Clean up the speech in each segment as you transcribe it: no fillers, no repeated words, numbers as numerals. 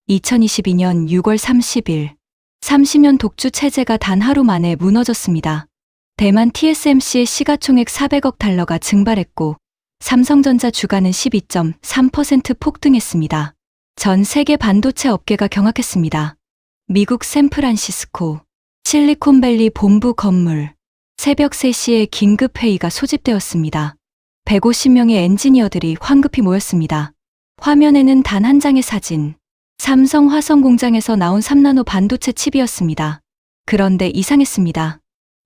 2022년 6월 30일, 30년 독주 체제가 단 하루 만에 무너졌습니다. 대만 TSMC의 시가총액 400억 달러가 증발했고, 삼성전자 주가는 12.3% 폭등했습니다. 전 세계 반도체 업계가 경악했습니다. 미국 샌프란시스코, 실리콘밸리 본부 건물, 새벽 3시에 긴급회의가 소집되었습니다. 150명의 엔지니어들이 황급히 모였습니다. 화면에는 단 한 장의 사진, 삼성 화성 공장에서 나온 3나노 반도체 칩이었습니다. 그런데 이상했습니다.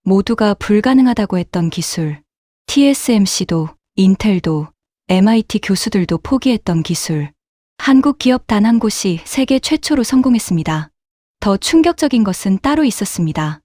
모두가 불가능하다고 했던 기술, TSMC도, 인텔도, MIT 교수들도 포기했던 기술, 한국 기업 단 한 곳이 세계 최초로 성공했습니다. 더 충격적인 것은 따로 있었습니다.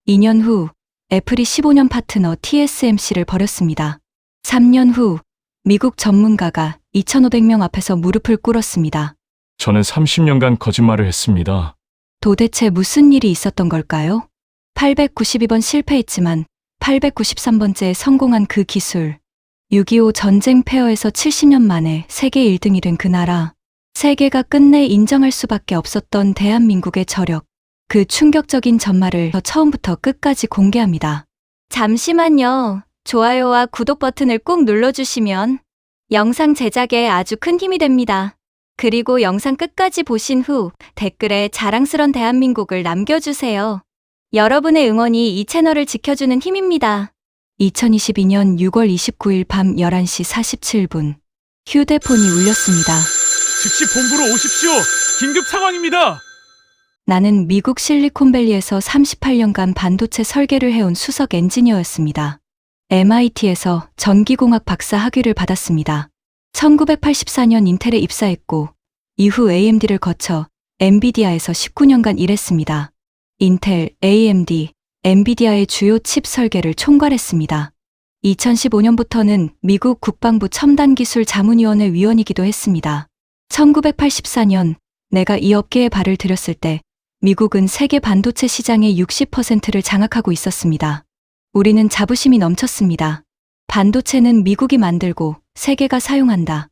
2년 후, 애플이 15년 파트너 TSMC를 버렸습니다. 3년 후, 미국 전문가가 2,500명 앞에서 무릎을 꿇었습니다. 저는 30년간 거짓말을 했습니다. 도대체 무슨 일이 있었던 걸까요? 892번 실패했지만 893번째에 성공한 그 기술. 6.25 전쟁 폐허에서 70년 만에 세계 1등이 된 그 나라. 세계가 끝내 인정할 수밖에 없었던 대한민국의 저력. 그 충격적인 전말을 처음부터 끝까지 공개합니다. 잠시만요. 좋아요와 구독 버튼을 꾹 눌러주시면 영상 제작에 아주 큰 힘이 됩니다. 그리고 영상 끝까지 보신 후 댓글에 자랑스런 대한민국을 남겨주세요. 여러분의 응원이 이 채널을 지켜주는 힘입니다. 2022년 6월 29일 밤 11시 47분. 휴대폰이 울렸습니다. 즉시 본부로 오십시오. 긴급 상황입니다. 나는 미국 실리콘밸리에서 38년간 반도체 설계를 해온 수석 엔지니어였습니다. MIT에서 전기공학 박사 학위를 받았습니다. 1984년 인텔에 입사했고, 이후 AMD를 거쳐 엔비디아에서 19년간 일했습니다. 인텔, AMD, 엔비디아의 주요 칩 설계를 총괄했습니다. 2015년부터는 미국 국방부 첨단기술 자문위원회 위원이기도 했습니다. 1984년 내가 이 업계에 발을 들였을 때 미국은 세계 반도체 시장의 60%를 장악하고 있었습니다. 우리는 자부심이 넘쳤습니다. 반도체는 미국이 만들고 세계가 사용한다.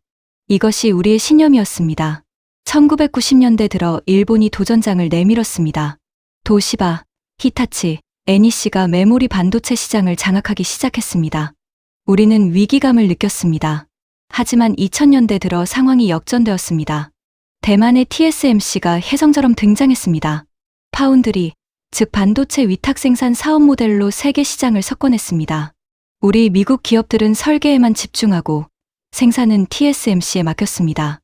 이것이 우리의 신념이었습니다. 1990년대 들어 일본이 도전장을 내밀었습니다. 도시바, 히타치, NEC가 메모리 반도체 시장을 장악하기 시작했습니다. 우리는 위기감을 느꼈습니다. 하지만 2000년대 들어 상황이 역전되었습니다. 대만의 TSMC가 혜성처럼 등장했습니다. 파운드리, 즉 반도체 위탁 생산 사업 모델로 세계 시장을 석권했습니다. 우리 미국 기업들은 설계에만 집중하고 생산은 TSMC에 맡겼습니다.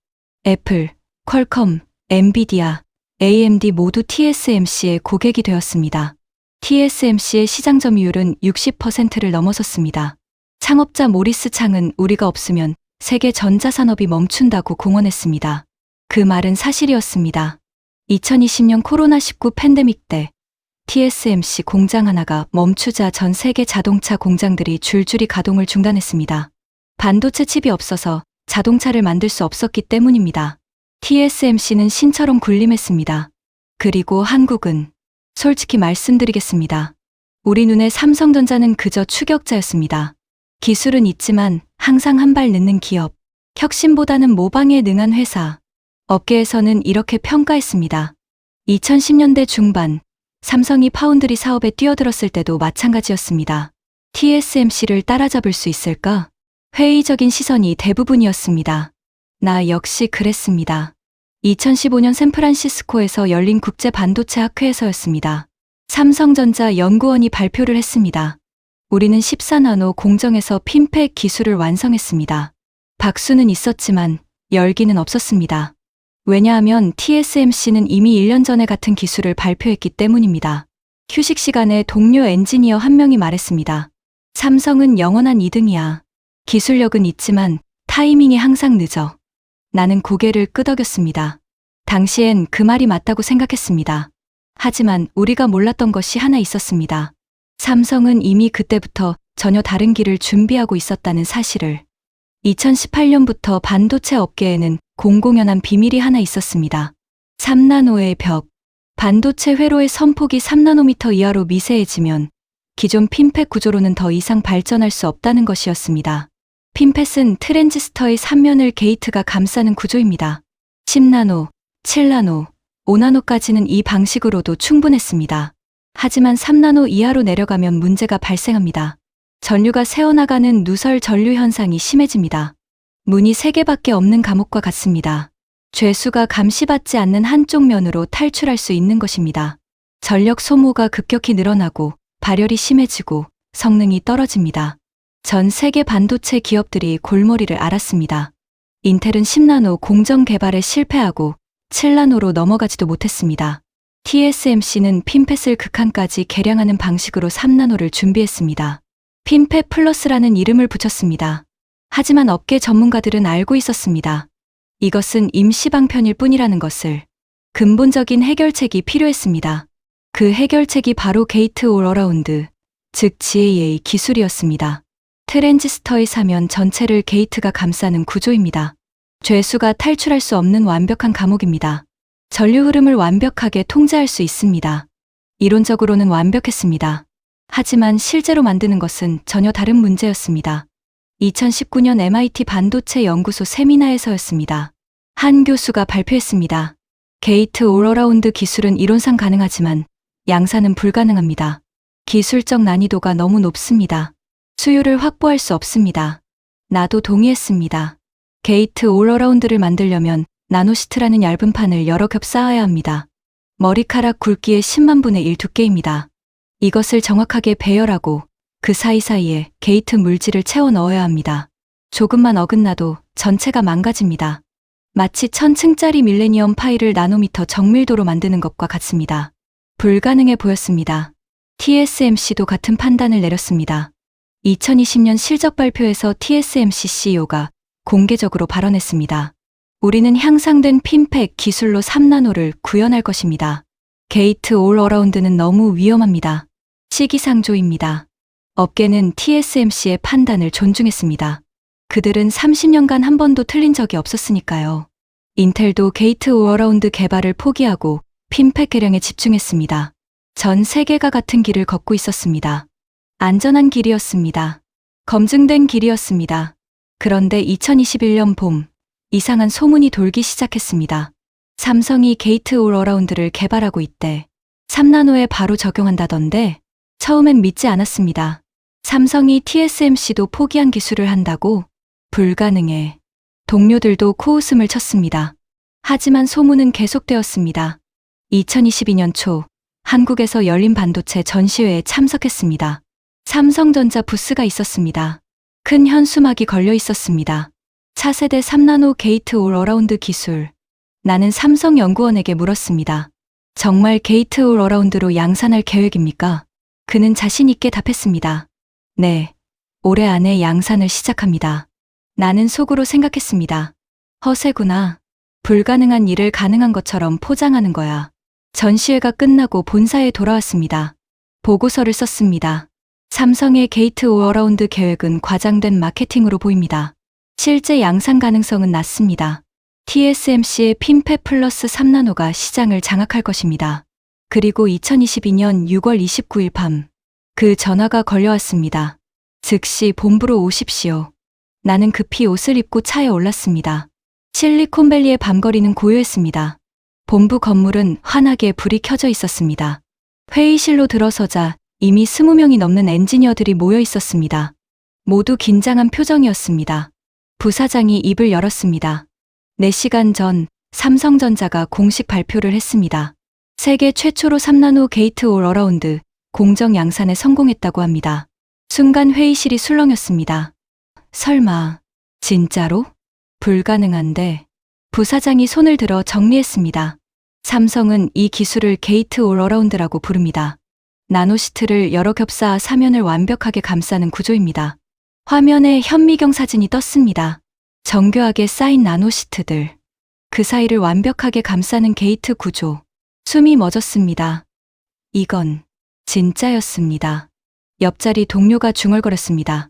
애플, 퀄컴, 엔비디아, AMD 모두 TSMC의 고객이 되었습니다. TSMC의 시장 점유율은 60%를 넘어섰습니다. 창업자 모리스 창은 우리가 없으면 세계 전자산업이 멈춘다고 공언했습니다. 그 말은 사실이었습니다. 2020년 코로나19 팬데믹 때 TSMC 공장 하나가 멈추자 전 세계 자동차 공장들이 줄줄이 가동을 중단했습니다. 반도체 칩이 없어서 자동차를 만들 수 없었기 때문입니다. TSMC는 신처럼 군림했습니다. 그리고 한국은 솔직히 말씀드리겠습니다. 우리 눈에 삼성전자는 그저 추격자였습니다. 기술은 있지만 항상 한 발 늦는 기업, 혁신보다는 모방에 능한 회사. 업계에서는 이렇게 평가했습니다. 2010년대 중반, 삼성이 파운드리 사업에 뛰어들었을 때도 마찬가지였습니다. TSMC를 따라잡을 수 있을까? 회의적인 시선이 대부분이었습니다. 나 역시 그랬습니다. 2015년 샌프란시스코에서 열린 국제 반도체 학회에서였습니다. 삼성전자 연구원이 발표를 했습니다. 우리는 14나노 공정에서 핀팩 기술을 완성했습니다. 박수는 있었지만 열기는 없었습니다. 왜냐하면 TSMC는 이미 1년 전에 같은 기술을 발표했기 때문입니다. 휴식 시간에 동료 엔지니어 한 명이 말했습니다. 삼성은 영원한 2등이야. 기술력은 있지만 타이밍이 항상 늦어. 나는 고개를 끄덕였습니다. 당시엔 그 말이 맞다고 생각했습니다. 하지만 우리가 몰랐던 것이 하나 있었습니다. 삼성은 이미 그때부터 전혀 다른 길을 준비하고 있었다는 사실을. 2018년부터 반도체 업계에는 공공연한 비밀이 하나 있었습니다. 3나노의 벽. 반도체 회로의 선폭이 3나노미터 이하로 미세해지면 기존 핀펫 구조로는 더 이상 발전할 수 없다는 것이었습니다. 핀펫은 트랜지스터의 3면을 게이트가 감싸는 구조입니다. 10나노, 7나노, 5나노까지는 이 방식으로도 충분했습니다. 하지만 3나노 이하로 내려가면 문제가 발생합니다. 전류가 새어나가는 누설 전류 현상이 심해집니다. 문이 3개밖에 없는 감옥과 같습니다. 죄수가 감시받지 않는 한쪽 면으로 탈출할 수 있는 것입니다. 전력 소모가 급격히 늘어나고 발열이 심해지고 성능이 떨어집니다. 전 세계 반도체 기업들이 골머리를 앓았습니다. 인텔은 10나노 공정 개발에 실패하고 7나노로 넘어가지도 못했습니다. TSMC는 핀펫을 극한까지 개량하는 방식으로 3나노를 준비했습니다. 핀펫 플러스라는 이름을 붙였습니다. 하지만 업계 전문가들은 알고 있었습니다. 이것은 임시 방편일 뿐이라는 것을. 근본적인 해결책이 필요했습니다. 그 해결책이 바로 게이트 올 어라운드, 즉 GAA 기술이었습니다. 트랜지스터의 사면 전체를 게이트가 감싸는 구조입니다. 죄수가 탈출할 수 없는 완벽한 감옥입니다. 전류 흐름을 완벽하게 통제할 수 있습니다. 이론적으로는 완벽했습니다. 하지만 실제로 만드는 것은 전혀 다른 문제였습니다. 2019년 MIT 반도체 연구소 세미나에서였습니다. 한 교수가 발표했습니다. 게이트 올 어라운드 기술은 이론상 가능하지만 양산은 불가능합니다. 기술적 난이도가 너무 높습니다. 수요를 확보할 수 없습니다. 나도 동의했습니다. 게이트 올 어라운드를 만들려면 나노시트라는 얇은 판을 여러 겹 쌓아야 합니다. 머리카락 굵기의 10만 분의 1 두께입니다. 이것을 정확하게 배열하고 그 사이사이에 게이트 물질을 채워 넣어야 합니다. 조금만 어긋나도 전체가 망가집니다. 마치 1000층짜리 밀레니엄 파일을 나노미터 정밀도로 만드는 것과 같습니다. 불가능해 보였습니다. TSMC도 같은 판단을 내렸습니다. 2020년 실적 발표에서 TSMC CEO가 공개적으로 발언했습니다. 우리는 향상된 핀펫 기술로 3나노를 구현할 것입니다. 게이트 올 어라운드는 너무 위험합니다. 시기상조입니다. 업계는 TSMC의 판단을 존중했습니다. 그들은 30년간 한 번도 틀린 적이 없었으니까요. 인텔도 게이트 올 어라운드 개발을 포기하고 핀펫 개량에 집중했습니다. 전 세계가 같은 길을 걷고 있었습니다. 안전한 길이었습니다. 검증된 길이었습니다. 그런데 2021년 봄, 이상한 소문이 돌기 시작했습니다. 삼성이 게이트 올 어라운드를 개발하고 있대. 3나노에 바로 적용한다던데 처음엔 믿지 않았습니다. 삼성이 TSMC도 포기한 기술을 한다고? 불가능해. 동료들도 코웃음을 쳤습니다. 하지만 소문은 계속되었습니다. 2022년 초 한국에서 열린 반도체 전시회에 참석했습니다. 삼성전자 부스가 있었습니다. 큰 현수막이 걸려 있었습니다. 차세대 3나노 게이트 올 어라운드 기술. 나는 삼성 연구원에게 물었습니다. 정말 게이트 올 어라운드로 양산할 계획입니까? 그는 자신 있게 답했습니다. 네, 올해 안에 양산을 시작합니다. 나는 속으로 생각했습니다. 허세구나. 불가능한 일을 가능한 것처럼 포장하는 거야. 전시회가 끝나고 본사에 돌아왔습니다. 보고서를 썼습니다. 삼성의 게이트 올 어라운드 계획은 과장된 마케팅으로 보입니다. 실제 양산 가능성은 낮습니다. TSMC의 핀펫 플러스 3나노가 시장을 장악할 것입니다. 그리고 2022년 6월 29일 밤, 그 전화가 걸려왔습니다. 즉시 본부로 오십시오. 나는 급히 옷을 입고 차에 올랐습니다. 실리콘밸리의 밤거리는 고요했습니다. 본부 건물은 환하게 불이 켜져 있었습니다. 회의실로 들어서자 이미 20명이 넘는 엔지니어들이 모여 있었습니다. 모두 긴장한 표정이었습니다. 부사장이 입을 열었습니다. 4시간 전 삼성전자가 공식 발표를 했습니다. 세계 최초로 3나노 게이트 올 어라운드 공정 양산에 성공했다고 합니다. 순간 회의실이 술렁였습니다. 설마, 진짜로? 불가능한데. 부사장이 손을 들어 정리했습니다. 삼성은 이 기술을 게이트 올 어라운드라고 부릅니다. 나노시트를 여러 겹 쌓아 사면을 완벽하게 감싸는 구조입니다. 화면에 현미경 사진이 떴습니다. 정교하게 쌓인 나노시트들. 그 사이를 완벽하게 감싸는 게이트 구조. 숨이 멎었습니다. 이건 진짜였습니다. 옆자리 동료가 중얼거렸습니다.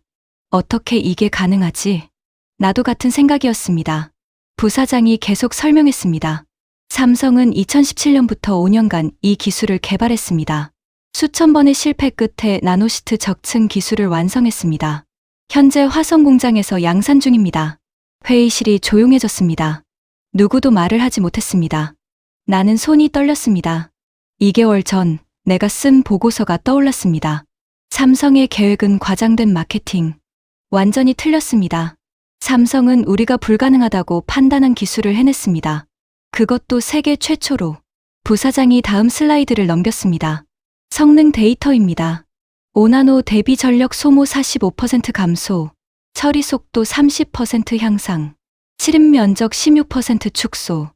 어떻게 이게 가능하지? 나도 같은 생각이었습니다. 부사장이 계속 설명했습니다. 삼성은 2017년부터 5년간 이 기술을 개발했습니다. 수천 번의 실패 끝에 나노시트 적층 기술을 완성했습니다. 현재 화성 공장에서 양산 중입니다. 회의실이 조용해졌습니다. 누구도 말을 하지 못했습니다. 나는 손이 떨렸습니다. 2개월 전 내가 쓴 보고서가 떠올랐습니다. 삼성의 계획은 과장된 마케팅. 완전히 틀렸습니다. 삼성은 우리가 불가능하다고 판단한 기술을 해냈습니다. 그것도 세계 최초로. 부사장이 다음 슬라이드를 넘겼습니다. 성능 데이터입니다. 5나노 대비 전력 소모 45% 감소, 처리 속도 30% 향상, 칠입 면적 16% 축소.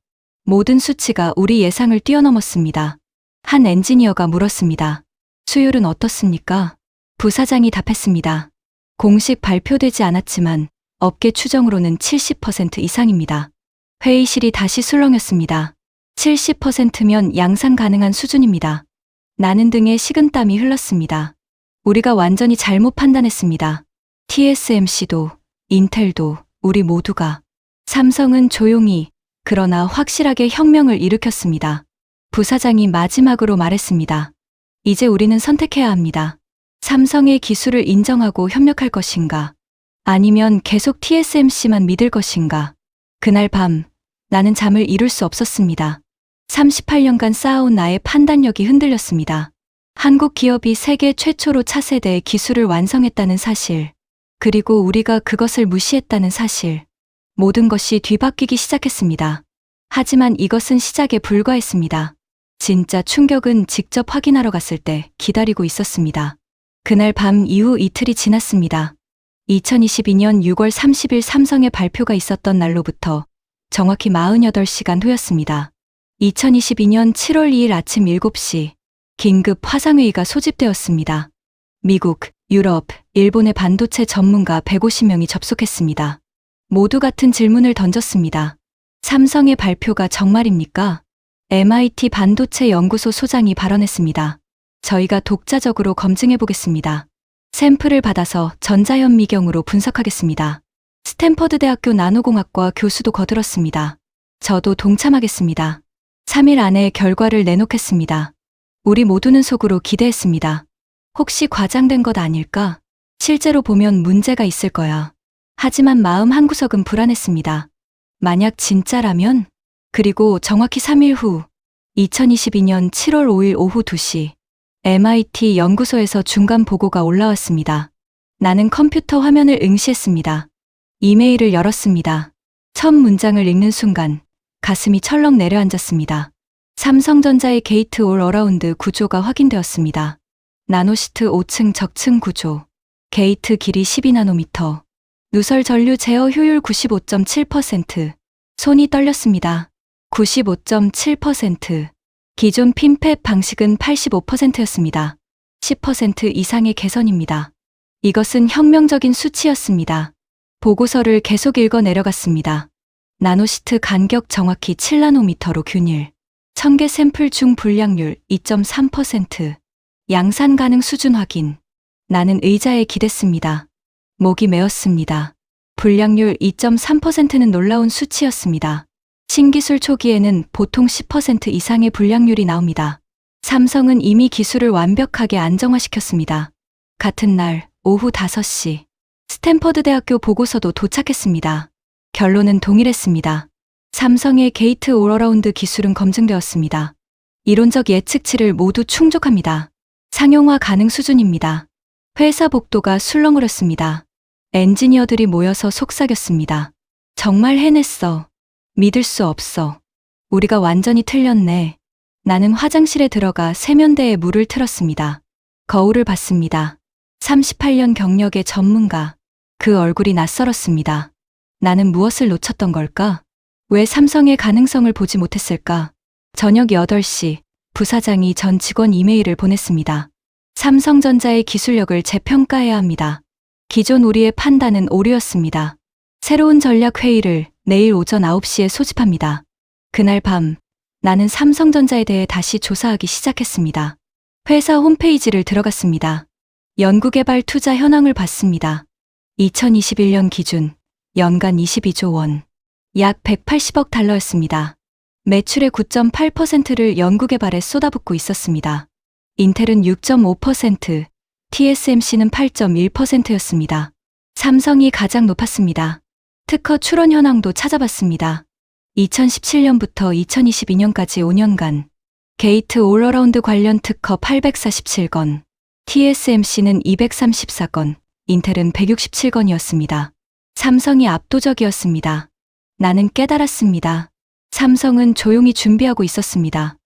모든 수치가 우리 예상을 뛰어넘었습니다. 한 엔지니어가 물었습니다. 수율은 어떻습니까? 부사장이 답했습니다. 공식 발표되지 않았지만 업계 추정으로는 70% 이상입니다. 회의실이 다시 술렁였습니다. 70%면 양산 가능한 수준입니다. 나는 등에 식은땀이 흘렀습니다. 우리가 완전히 잘못 판단했습니다. TSMC도, 인텔도, 우리 모두가. 삼성은 조용히, 그러나 확실하게 혁명을 일으켰습니다. 부사장이 마지막으로 말했습니다. 이제 우리는 선택해야 합니다. 삼성의 기술을 인정하고 협력할 것인가? 아니면 계속 TSMC만 믿을 것인가? 그날 밤, 나는 잠을 이룰 수 없었습니다. 38년간 쌓아온 나의 판단력이 흔들렸습니다. 한국 기업이 세계 최초로 차세대 기술을 완성했다는 사실, 그리고 우리가 그것을 무시했다는 사실. 모든 것이 뒤바뀌기 시작했습니다. 하지만 이것은 시작에 불과했습니다. 진짜 충격은 직접 확인하러 갔을 때 기다리고 있었습니다. 그날 밤 이후 이틀이 지났습니다. 2022년 6월 30일 삼성의 발표가 있었던 날로부터 정확히 48시간 후였습니다. 2022년 7월 2일 아침 7시 긴급 화상회의가 소집되었습니다. 미국, 유럽, 일본의 반도체 전문가 150명이 접속했습니다. 모두 같은 질문을 던졌습니다. 삼성의 발표가 정말입니까? MIT 반도체 연구소 소장이 발언했습니다. 저희가 독자적으로 검증해 보겠습니다. 샘플을 받아서 전자현미경으로 분석하겠습니다. 스탠퍼드 대학교 나노공학과 교수도 거들었습니다. 저도 동참하겠습니다. 3일 안에 결과를 내놓겠습니다. 우리 모두는 속으로 기대했습니다. 혹시 과장된 것 아닐까? 실제로 보면 문제가 있을 거야. 하지만 마음 한구석은 불안했습니다. 만약 진짜라면? 그리고 정확히 3일 후, 2022년 7월 5일 오후 2시, MIT 연구소에서 중간 보고가 올라왔습니다. 나는 컴퓨터 화면을 응시했습니다. 이메일을 열었습니다. 첫 문장을 읽는 순간, 가슴이 철렁 내려앉았습니다. 삼성전자의 게이트 올 어라운드 구조가 확인되었습니다. 나노시트 5층 적층 구조, 게이트 길이 12나노미터, 누설 전류 제어 효율 95.7%, 손이 떨렸습니다. 95.7%, 기존 핀팹 방식은 85%였습니다. 10% 이상의 개선입니다. 이것은 혁명적인 수치였습니다. 보고서를 계속 읽어 내려갔습니다. 나노시트 간격 정확히 7나노미터로 균일, 1000개 샘플 중 불량률 2.3%, 양산 가능 수준 확인. 나는 의자에 기댔습니다. 목이 메었습니다. 불량률 2.3%는 놀라운 수치였습니다. 신기술 초기에는 보통 10% 이상의 불량률이 나옵니다. 삼성은 이미 기술을 완벽하게 안정화시켰습니다. 같은 날 오후 5시, 스탠퍼드 대학교 보고서도 도착했습니다. 결론은 동일했습니다. 삼성의 게이트 올어라운드 기술은 검증되었습니다. 이론적 예측치를 모두 충족합니다. 상용화 가능 수준입니다. 회사 복도가 술렁거렸습니다. 엔지니어들이 모여서 속삭였습니다. 정말 해냈어. 믿을 수 없어. 우리가 완전히 틀렸네. 나는 화장실에 들어가 세면대에 물을 틀었습니다. 거울을 봤습니다. 38년 경력의 전문가. 그 얼굴이 낯설었습니다. 나는 무엇을 놓쳤던 걸까? 왜 삼성의 가능성을 보지 못했을까? 저녁 8시, 부사장이 전 직원 이메일을 보냈습니다. 삼성전자의 기술력을 재평가해야 합니다. 기존 우리의 판단은 오류였습니다. 새로운 전략 회의를 내일 오전 9시에 소집합니다. 그날 밤, 나는 삼성전자에 대해 다시 조사하기 시작했습니다. 회사 홈페이지를 들어갔습니다. 연구개발 투자 현황을 봤습니다. 2021년 기준 연간 22조 원, 약 180억 달러였습니다. 매출의 9.8%를 연구개발에 쏟아붓고 있었습니다. 인텔은 6.5%, TSMC는 8.1%였습니다. 삼성이 가장 높았습니다. 특허 출원 현황도 찾아봤습니다. 2017년부터 2022년까지 5년간 게이트 올어라운드 관련 특허 847건, TSMC는 234건, 인텔은 167건이었습니다. 삼성이 압도적이었습니다. 나는 깨달았습니다. 삼성은 조용히 준비하고 있었습니다.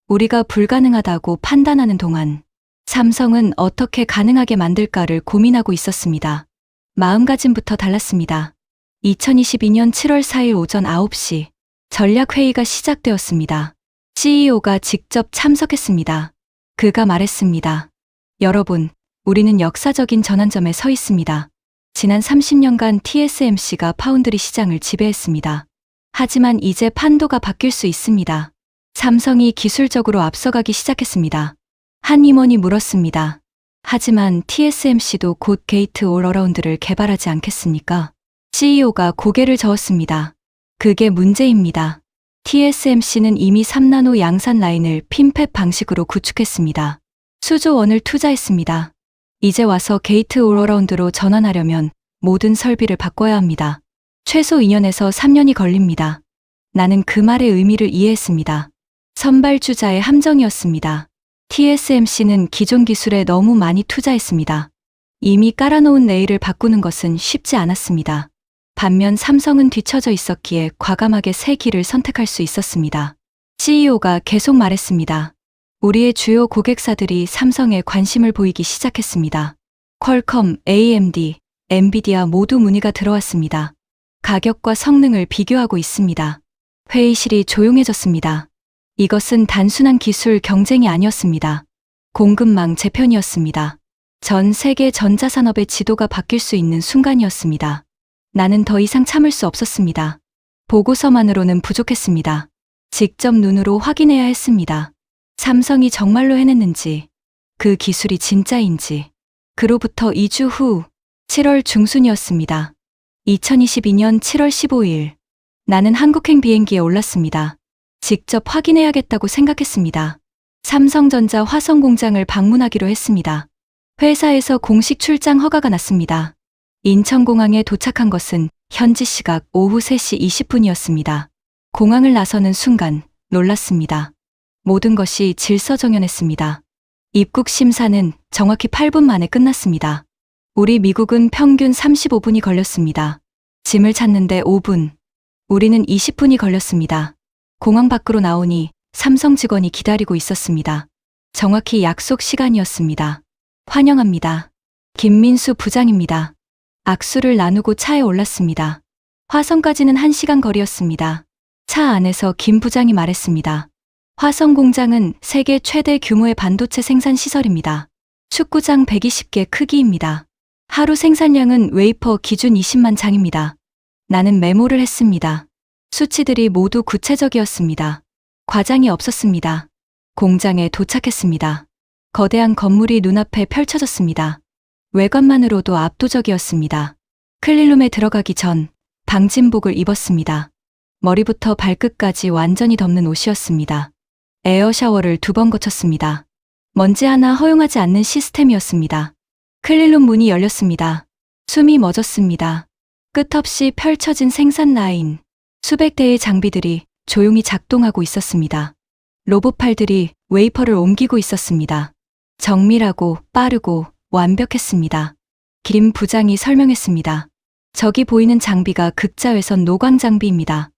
우리가 불가능하다고 판단하는 동안 삼성은 어떻게 가능하게 만들까를 고민하고 있었습니다. 마음가짐부터 달랐습니다. 2022년 7월 4일 오전 9시 전략회의가 시작되었습니다. CEO가 직접 참석했습니다. 그가 말했습니다. 여러분, 우리는 역사적인 전환점에 서 있습니다. 지난 30년간 TSMC가 파운드리 시장을 지배했습니다. 하지만 이제 판도가 바뀔 수 있습니다. 삼성이 기술적으로 앞서가기 시작했습니다. 한 임원이 물었습니다. 하지만 TSMC도 곧 게이트 올어라운드를 개발하지 않겠습니까? CEO가 고개를 저었습니다. 그게 문제입니다. TSMC는 이미 3나노 양산 라인을 핀팹 방식으로 구축했습니다. 수조 원을 투자했습니다. 이제 와서 게이트 올어라운드로 전환하려면 모든 설비를 바꿔야 합니다. 최소 2년에서 3년이 걸립니다. 나는 그 말의 의미를 이해했습니다. 선발주자의 함정이었습니다. TSMC는 기존 기술에 너무 많이 투자했습니다. 이미 깔아놓은 레일을 바꾸는 것은 쉽지 않았습니다. 반면 삼성은 뒤처져 있었기에 과감하게 새 길을 선택할 수 있었습니다. CEO가 계속 말했습니다. 우리의 주요 고객사들이 삼성에 관심을 보이기 시작했습니다. 퀄컴, AMD, 엔비디아 모두 문의가 들어왔습니다. 가격과 성능을 비교하고 있습니다. 회의실이 조용해졌습니다. 이것은 단순한 기술 경쟁이 아니었습니다. 공급망 재편이었습니다. 전 세계 전자산업의 지도가 바뀔 수 있는 순간이었습니다. 나는 더 이상 참을 수 없었습니다. 보고서만으로는 부족했습니다. 직접 눈으로 확인해야 했습니다. 삼성이 정말로 해냈는지, 그 기술이 진짜인지. 그로부터 2주 후 7월 중순이었습니다. 2022년 7월 15일 나는 한국행 비행기에 올랐습니다. 직접 확인해야겠다고 생각했습니다. 삼성전자 화성 공장을 방문하기로 했습니다. 회사에서 공식 출장 허가가 났습니다. 인천공항에 도착한 것은 현지 시각 오후 3시 20분이었습니다. 공항을 나서는 순간 놀랐습니다. 모든 것이 질서정연했습니다. 입국 심사는 정확히 8분 만에 끝났습니다. 우리 미국은 평균 35분이 걸렸습니다. 짐을 찾는데 5분. 우리는 20분이 걸렸습니다. 공항 밖으로 나오니 삼성 직원이 기다리고 있었습니다. 정확히 약속 시간이었습니다. 환영합니다. 김민수 부장입니다. 악수를 나누고 차에 올랐습니다. 화성까지는 1시간 거리였습니다. 차 안에서 김 부장이 말했습니다. 화성 공장은 세계 최대 규모의 반도체 생산 시설입니다. 축구장 120개 크기입니다. 하루 생산량은 웨이퍼 기준 20만 장입니다. 나는 메모를 했습니다. 수치들이 모두 구체적이었습니다. 과장이 없었습니다. 공장에 도착했습니다. 거대한 건물이 눈앞에 펼쳐졌습니다. 외관만으로도 압도적이었습니다. 클린룸에 들어가기 전 방진복을 입었습니다. 머리부터 발끝까지 완전히 덮는 옷이었습니다. 에어 샤워를 2번 거쳤습니다. 먼지 하나 허용하지 않는 시스템이었습니다. 클린룸 문이 열렸습니다. 숨이 멎었습니다. 끝없이 펼쳐진 생산 라인, 수백 대의 장비들이 조용히 작동하고 있었습니다. 로봇팔들이 웨이퍼를 옮기고 있었습니다. 정밀하고 빠르고 완벽했습니다. 김 부장이 설명했습니다. 저기 보이는 장비가 극자외선 노광 장비입니다.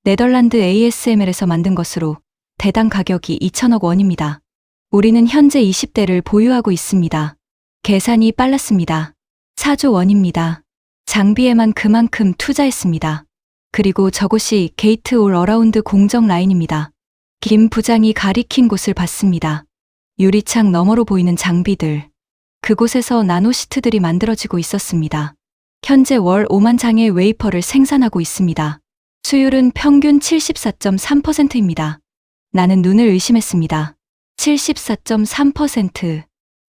네덜란드 ASML에서 만든 것으로 대당 가격이 2천억 원입니다. 우리는 현재 20대를 보유하고 있습니다. 계산이 빨랐습니다. 4조 원입니다. 장비에만 그만큼 투자했습니다. 그리고 저곳이 게이트 올 어라운드 공정 라인입니다. 김 부장이 가리킨 곳을 봤습니다. 유리창 너머로 보이는 장비들. 그곳에서 나노시트들이 만들어지고 있었습니다. 현재 월 5만 장의 웨이퍼를 생산하고 있습니다. 수율은 평균 74.3%입니다. 나는 눈을 의심했습니다. 74.3%.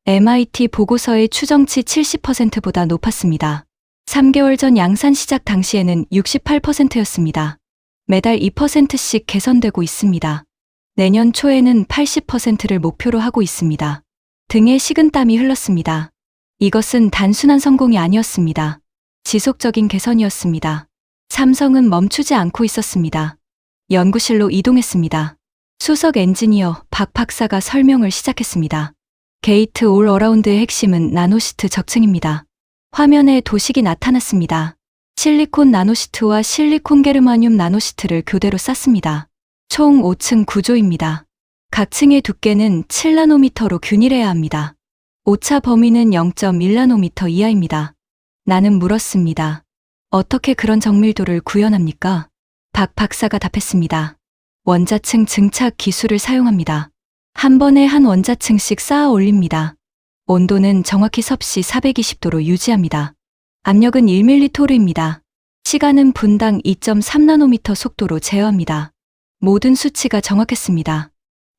MIT 보고서의 추정치 70%보다 높았습니다. 3개월 전 양산 시작 당시에는 68%였습니다. 매달 2%씩 개선되고 있습니다. 내년 초에는 80%를 목표로 하고 있습니다. 등에 식은땀이 흘렀습니다. 이것은 단순한 성공이 아니었습니다. 지속적인 개선이었습니다. 삼성은 멈추지 않고 있었습니다. 연구실로 이동했습니다. 수석 엔지니어 박 박사가 설명을 시작했습니다. 게이트 올 어라운드의 핵심은 나노시트 적층입니다. 화면에 도식이 나타났습니다. 실리콘 나노시트와 실리콘 게르마늄 나노시트를 교대로 쌌습니다. 총 5층 구조입니다. 각 층의 두께는 7나노미터로 균일해야 합니다. 오차 범위는 0.1나노미터 이하입니다. 나는 물었습니다. 어떻게 그런 정밀도를 구현합니까? 박 박사가 답했습니다. 원자층 증착 기술을 사용합니다. 한 번에 한 원자층씩 쌓아 올립니다. 온도는 정확히 섭씨 420도로 유지합니다. 압력은 1mT입니다. 시간은 분당 2.3나노미터 속도로 제어합니다. 모든 수치가 정확했습니다.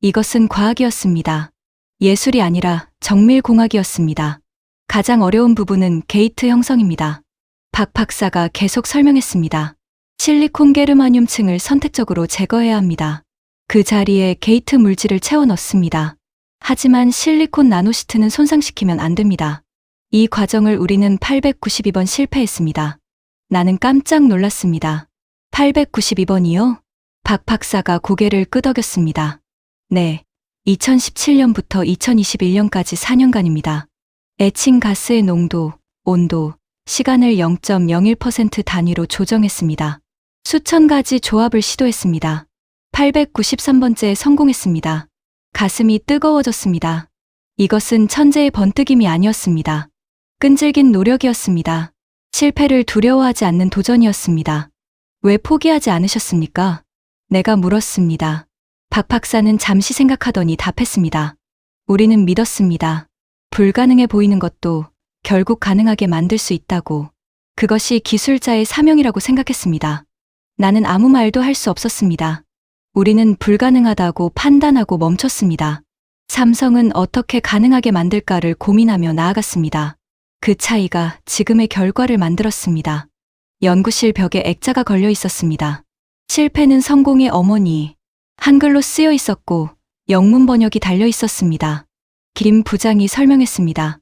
이것은 과학이었습니다. 예술이 아니라 정밀공학이었습니다. 가장 어려운 부분은 게이트 형성입니다. 박 박사가 계속 설명했습니다. 실리콘 게르마늄 층을 선택적으로 제거해야 합니다. 그 자리에 게이트 물질을 채워 넣습니다. 하지만 실리콘 나노시트는 손상시키면 안 됩니다. 이 과정을 우리는 892번 실패했습니다. 나는 깜짝 놀랐습니다. 892번이요? 박 박사가 고개를 끄덕였습니다. 네, 2017년부터 2021년까지 4년간입니다. 에칭 가스의 농도, 온도, 시간을 0.01% 단위로 조정했습니다. 수천 가지 조합을 시도했습니다. 893번째에 성공했습니다. 가슴이 뜨거워졌습니다. 이것은 천재의 번뜩임이 아니었습니다. 끈질긴 노력이었습니다. 실패를 두려워하지 않는 도전이었습니다. 왜 포기하지 않으셨습니까? 내가 물었습니다. 박 박사는 잠시 생각하더니 답했습니다. 우리는 믿었습니다. 불가능해 보이는 것도 결국 가능하게 만들 수 있다고. 그것이 기술자의 사명이라고 생각했습니다. 나는 아무 말도 할 수 없었습니다. 우리는 불가능하다고 판단하고 멈췄습니다. 삼성은 어떻게 가능하게 만들까를 고민하며 나아갔습니다. 그 차이가 지금의 결과를 만들었습니다. 연구실 벽에 액자가 걸려 있었습니다. 실패는 성공의 어머니. 한글로 쓰여 있었고 영문 번역이 달려 있었습니다. 김 부장이 설명했습니다.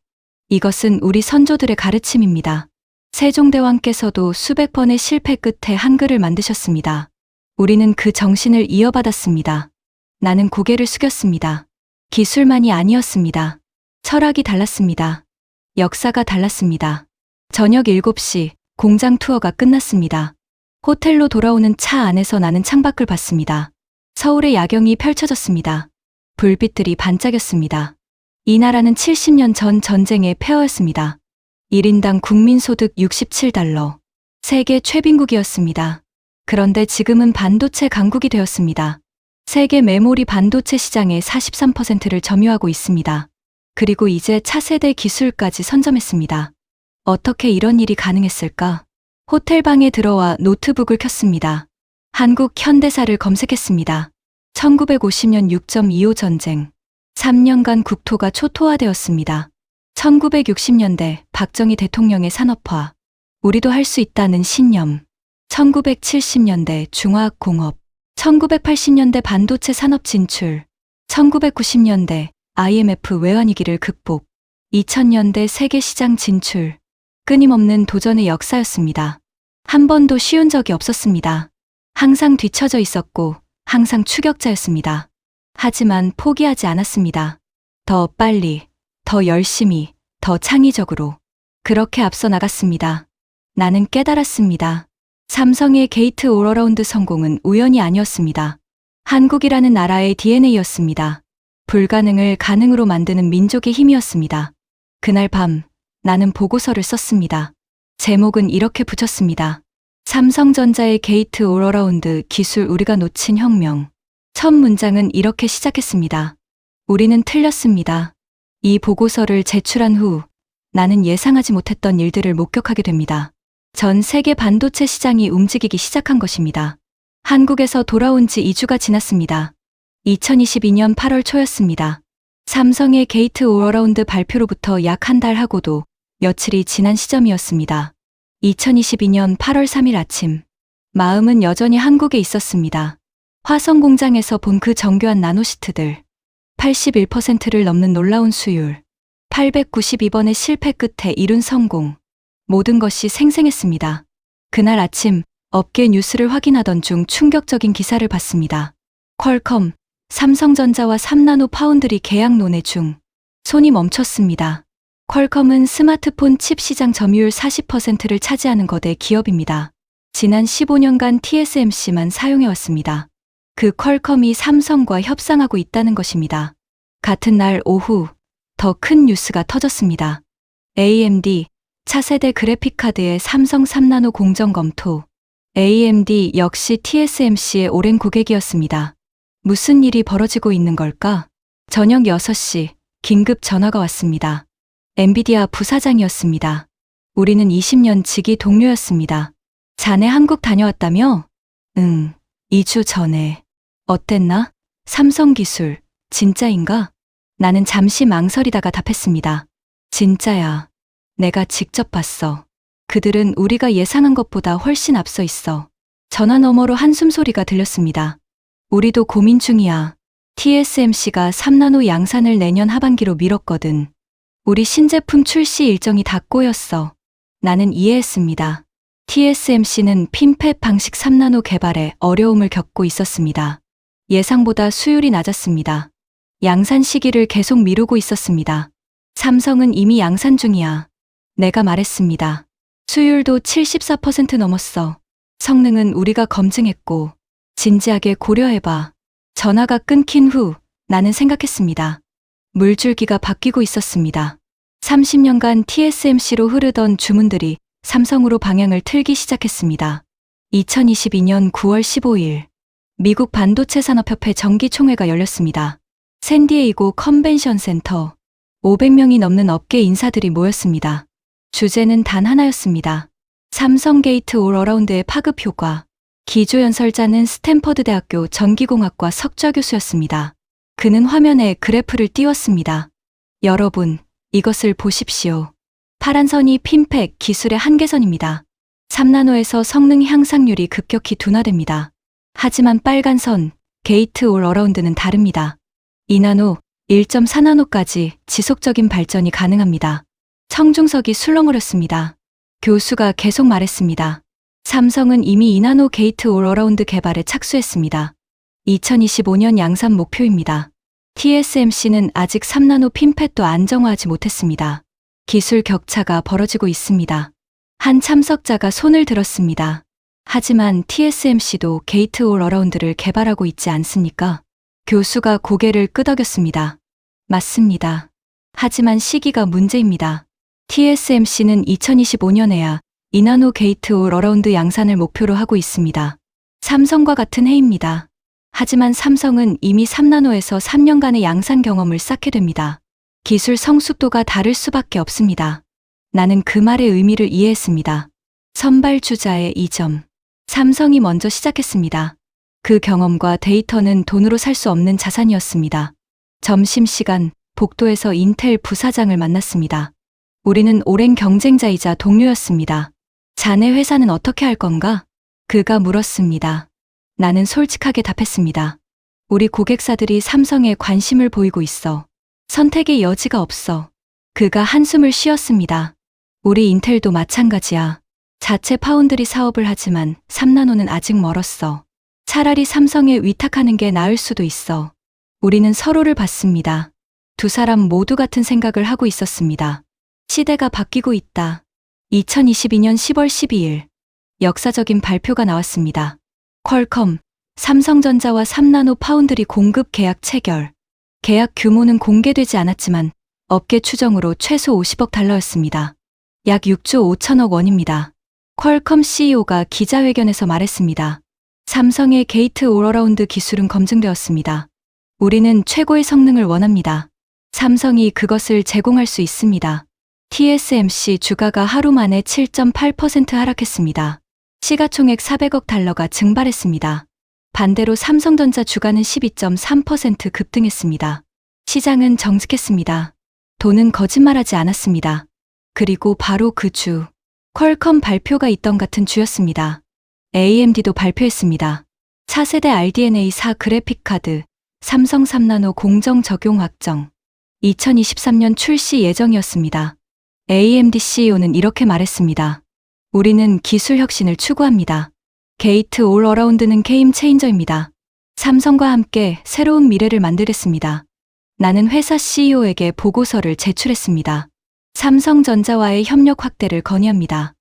이것은 우리 선조들의 가르침입니다. 세종대왕께서도 수백 번의 실패 끝에 한글을 만드셨습니다. 우리는 그 정신을 이어받았습니다. 나는 고개를 숙였습니다. 기술만이 아니었습니다. 철학이 달랐습니다. 역사가 달랐습니다. 저녁 7시 공장 투어가 끝났습니다. 호텔로 돌아오는 차 안에서 나는 창밖을 봤습니다. 서울의 야경이 펼쳐졌습니다. 불빛들이 반짝였습니다. 이 나라는 70년 전 전쟁의 폐허였습니다. 1인당 국민소득 67달러. 세계 최빈국이었습니다. 그런데 지금은 반도체 강국이 되었습니다. 세계 메모리 반도체 시장의 43%를 점유하고 있습니다. 그리고 이제 차세대 기술까지 선점했습니다. 어떻게 이런 일이 가능했을까? 호텔방에 들어와 노트북을 켰습니다. 한국 현대사를 검색했습니다. 1950년 6.25 전쟁. 3년간 국토가 초토화되었습니다. 1960년대 박정희 대통령의 산업화. 우리도 할 수 있다는 신념. 1970년대 중화학공업. 1980년대 반도체 산업 진출. 1990년대 IMF 외환위기를 극복. 2000년대 세계 시장 진출. 끊임없는 도전의 역사였습니다. 한 번도 쉬운 적이 없었습니다. 항상 뒤처져 있었고 항상 추격자였습니다. 하지만 포기하지 않았습니다. 더 빨리, 더 열심히, 더 창의적으로. 그렇게 앞서 나갔습니다. 나는 깨달았습니다. 삼성의 게이트 올어라운드 성공은 우연이 아니었습니다. 한국이라는 나라의 DNA였습니다. 불가능을 가능으로 만드는 민족의 힘이었습니다. 그날 밤 나는 보고서를 썼습니다. 제목은 이렇게 붙였습니다. 삼성전자의 게이트 올어라운드 기술 우리가 놓친 혁명. 첫 문장은 이렇게 시작했습니다. 우리는 틀렸습니다. 이 보고서를 제출한 후 나는 예상하지 못했던 일들을 목격하게 됩니다. 전 세계 반도체 시장이 움직이기 시작한 것입니다. 한국에서 돌아온 지 2주가 지났습니다. 2022년 8월 초였습니다. 삼성의 게이트 올어라운드 발표로부터 약 한 달 하고도 며칠이 지난 시점이었습니다. 2022년 8월 3일 아침. 마음은 여전히 한국에 있었습니다. 화성 공장에서 본 그 정교한 나노시트들. 81%를 넘는 놀라운 수율. 892번의 실패 끝에 이룬 성공. 모든 것이 생생했습니다. 그날 아침 업계 뉴스를 확인하던 중 충격적인 기사를 봤습니다. 퀄컴, 삼성전자와 3나노 파운드리 계약 논의 중. 손이 멈췄습니다. 퀄컴은 스마트폰 칩 시장 점유율 40%를 차지하는 거대 기업입니다. 지난 15년간 TSMC만 사용해왔습니다. 그 퀄컴이 삼성과 협상하고 있다는 것입니다. 같은 날 오후 더 큰 뉴스가 터졌습니다. AMD 차세대 그래픽카드의 삼성 3나노 공정 검토. AMD 역시 TSMC의 오랜 고객이었습니다. 무슨 일이 벌어지고 있는 걸까? 저녁 6시 긴급 전화가 왔습니다. 엔비디아 부사장이었습니다. 우리는 20년 지기 동료였습니다. 자네 한국 다녀왔다며? 응, 2주 전에. 어땠나? 삼성기술, 진짜인가? 나는 잠시 망설이다가 답했습니다. 진짜야. 내가 직접 봤어. 그들은 우리가 예상한 것보다 훨씬 앞서 있어. 전화 너머로 한숨 소리가 들렸습니다. 우리도 고민 중이야. TSMC가 3나노 양산을 내년 하반기로 미뤘거든. 우리 신제품 출시 일정이 다 꼬였어. 나는 이해했습니다. TSMC는 핀팻 방식 3나노 개발에 어려움을 겪고 있었습니다. 예상보다 수율이 낮았습니다. 양산 시기를 계속 미루고 있었습니다. 삼성은 이미 양산 중이야. 내가 말했습니다. 수율도 74% 넘었어. 성능은 우리가 검증했고. 진지하게 고려해봐. 전화가 끊긴 후 나는 생각했습니다. 물줄기가 바뀌고 있었습니다. 30년간 TSMC로 흐르던 주문들이 삼성으로 방향을 틀기 시작했습니다. 2022년 9월 15일 미국 반도체 산업협회 정기총회가 열렸습니다. 샌디에이고 컨벤션 센터 500명이 넘는 업계 인사들이 모였습니다. 주제는 단 하나였습니다. 삼성 게이트 올 어라운드의 파급 효과. 기조연설자는 스탠퍼드 대학교 전기공학과 석좌 교수였습니다. 그는 화면에 그래프를 띄웠습니다. 여러분, 이것을 보십시오. 파란 선이 핀팻 기술의 한계선입니다. 3나노에서 성능 향상률이 급격히 둔화됩니다. 하지만 빨간 선, 게이트 올 어라운드는 다릅니다. 2나노, 1.4나노까지 지속적인 발전이 가능합니다. 청중석이 술렁거렸습니다. 교수가 계속 말했습니다. 삼성은 이미 2나노 게이트 올 어라운드 개발에 착수했습니다. 2025년 양산 목표입니다. TSMC는 아직 3나노 핀팻도 안정화하지 못했습니다. 기술 격차가 벌어지고 있습니다. 한 참석자가 손을 들었습니다. 하지만 TSMC도 게이트 올 어라운드를 개발하고 있지 않습니까? 교수가 고개를 끄덕였습니다. 맞습니다. 하지만 시기가 문제입니다. TSMC는 2025년에야 2나노 게이트 올 어라운드 양산을 목표로 하고 있습니다. 삼성과 같은 해입니다. 하지만 삼성은 이미 3나노에서 3년간의 양산 경험을 쌓게 됩니다. 기술 성숙도가 다를 수밖에 없습니다. 나는 그 말의 의미를 이해했습니다. 선발주자의 이점. 삼성이 먼저 시작했습니다. 그 경험과 데이터는 돈으로 살 수 없는 자산이었습니다. 점심시간, 복도에서 인텔 부사장을 만났습니다. 우리는 오랜 경쟁자이자 동료였습니다. 자네 회사는 어떻게 할 건가? 그가 물었습니다. 나는 솔직하게 답했습니다. 우리 고객사들이 삼성에 관심을 보이고 있어. 선택의 여지가 없어. 그가 한숨을 쉬었습니다. 우리 인텔도 마찬가지야. 자체 파운드리 사업을 하지만 3나노는 아직 멀었어. 차라리 삼성에 위탁하는 게 나을 수도 있어. 우리는 서로를 봤습니다. 두 사람 모두 같은 생각을 하고 있었습니다. 시대가 바뀌고 있다. 2022년 10월 12일 역사적인 발표가 나왔습니다. 퀄컴, 삼성전자와 3나노 파운드리 공급 계약 체결. 계약 규모는 공개되지 않았지만 업계 추정으로 최소 50억 달러였습니다. 약 6조 5천억 원입니다. 퀄컴 CEO가 기자회견에서 말했습니다. 삼성의 게이트 올 어라운드 기술은 검증되었습니다. 우리는 최고의 성능을 원합니다. 삼성이 그것을 제공할 수 있습니다. TSMC 주가가 하루 만에 7.8% 하락했습니다. 시가총액 400억 달러가 증발했습니다. 반대로 삼성전자 주가는 12.3% 급등했습니다. 시장은 정직했습니다. 돈은 거짓말하지 않았습니다. 그리고 바로 그 주, 퀄컴 발표가 있던 같은 주였습니다. AMD도 발표했습니다. 차세대 RDNA 4 그래픽카드, 삼성 3나노 공정 적용 확정. 2023년 출시 예정이었습니다. AMD CEO는 이렇게 말했습니다. 우리는 기술 혁신을 추구합니다. 게이트 올 어라운드는 게임 체인저입니다. 삼성과 함께 새로운 미래를 만들겠습니다. 나는 회사 CEO에게 보고서를 제출했습니다. 삼성전자와의 협력 확대를 건의합니다.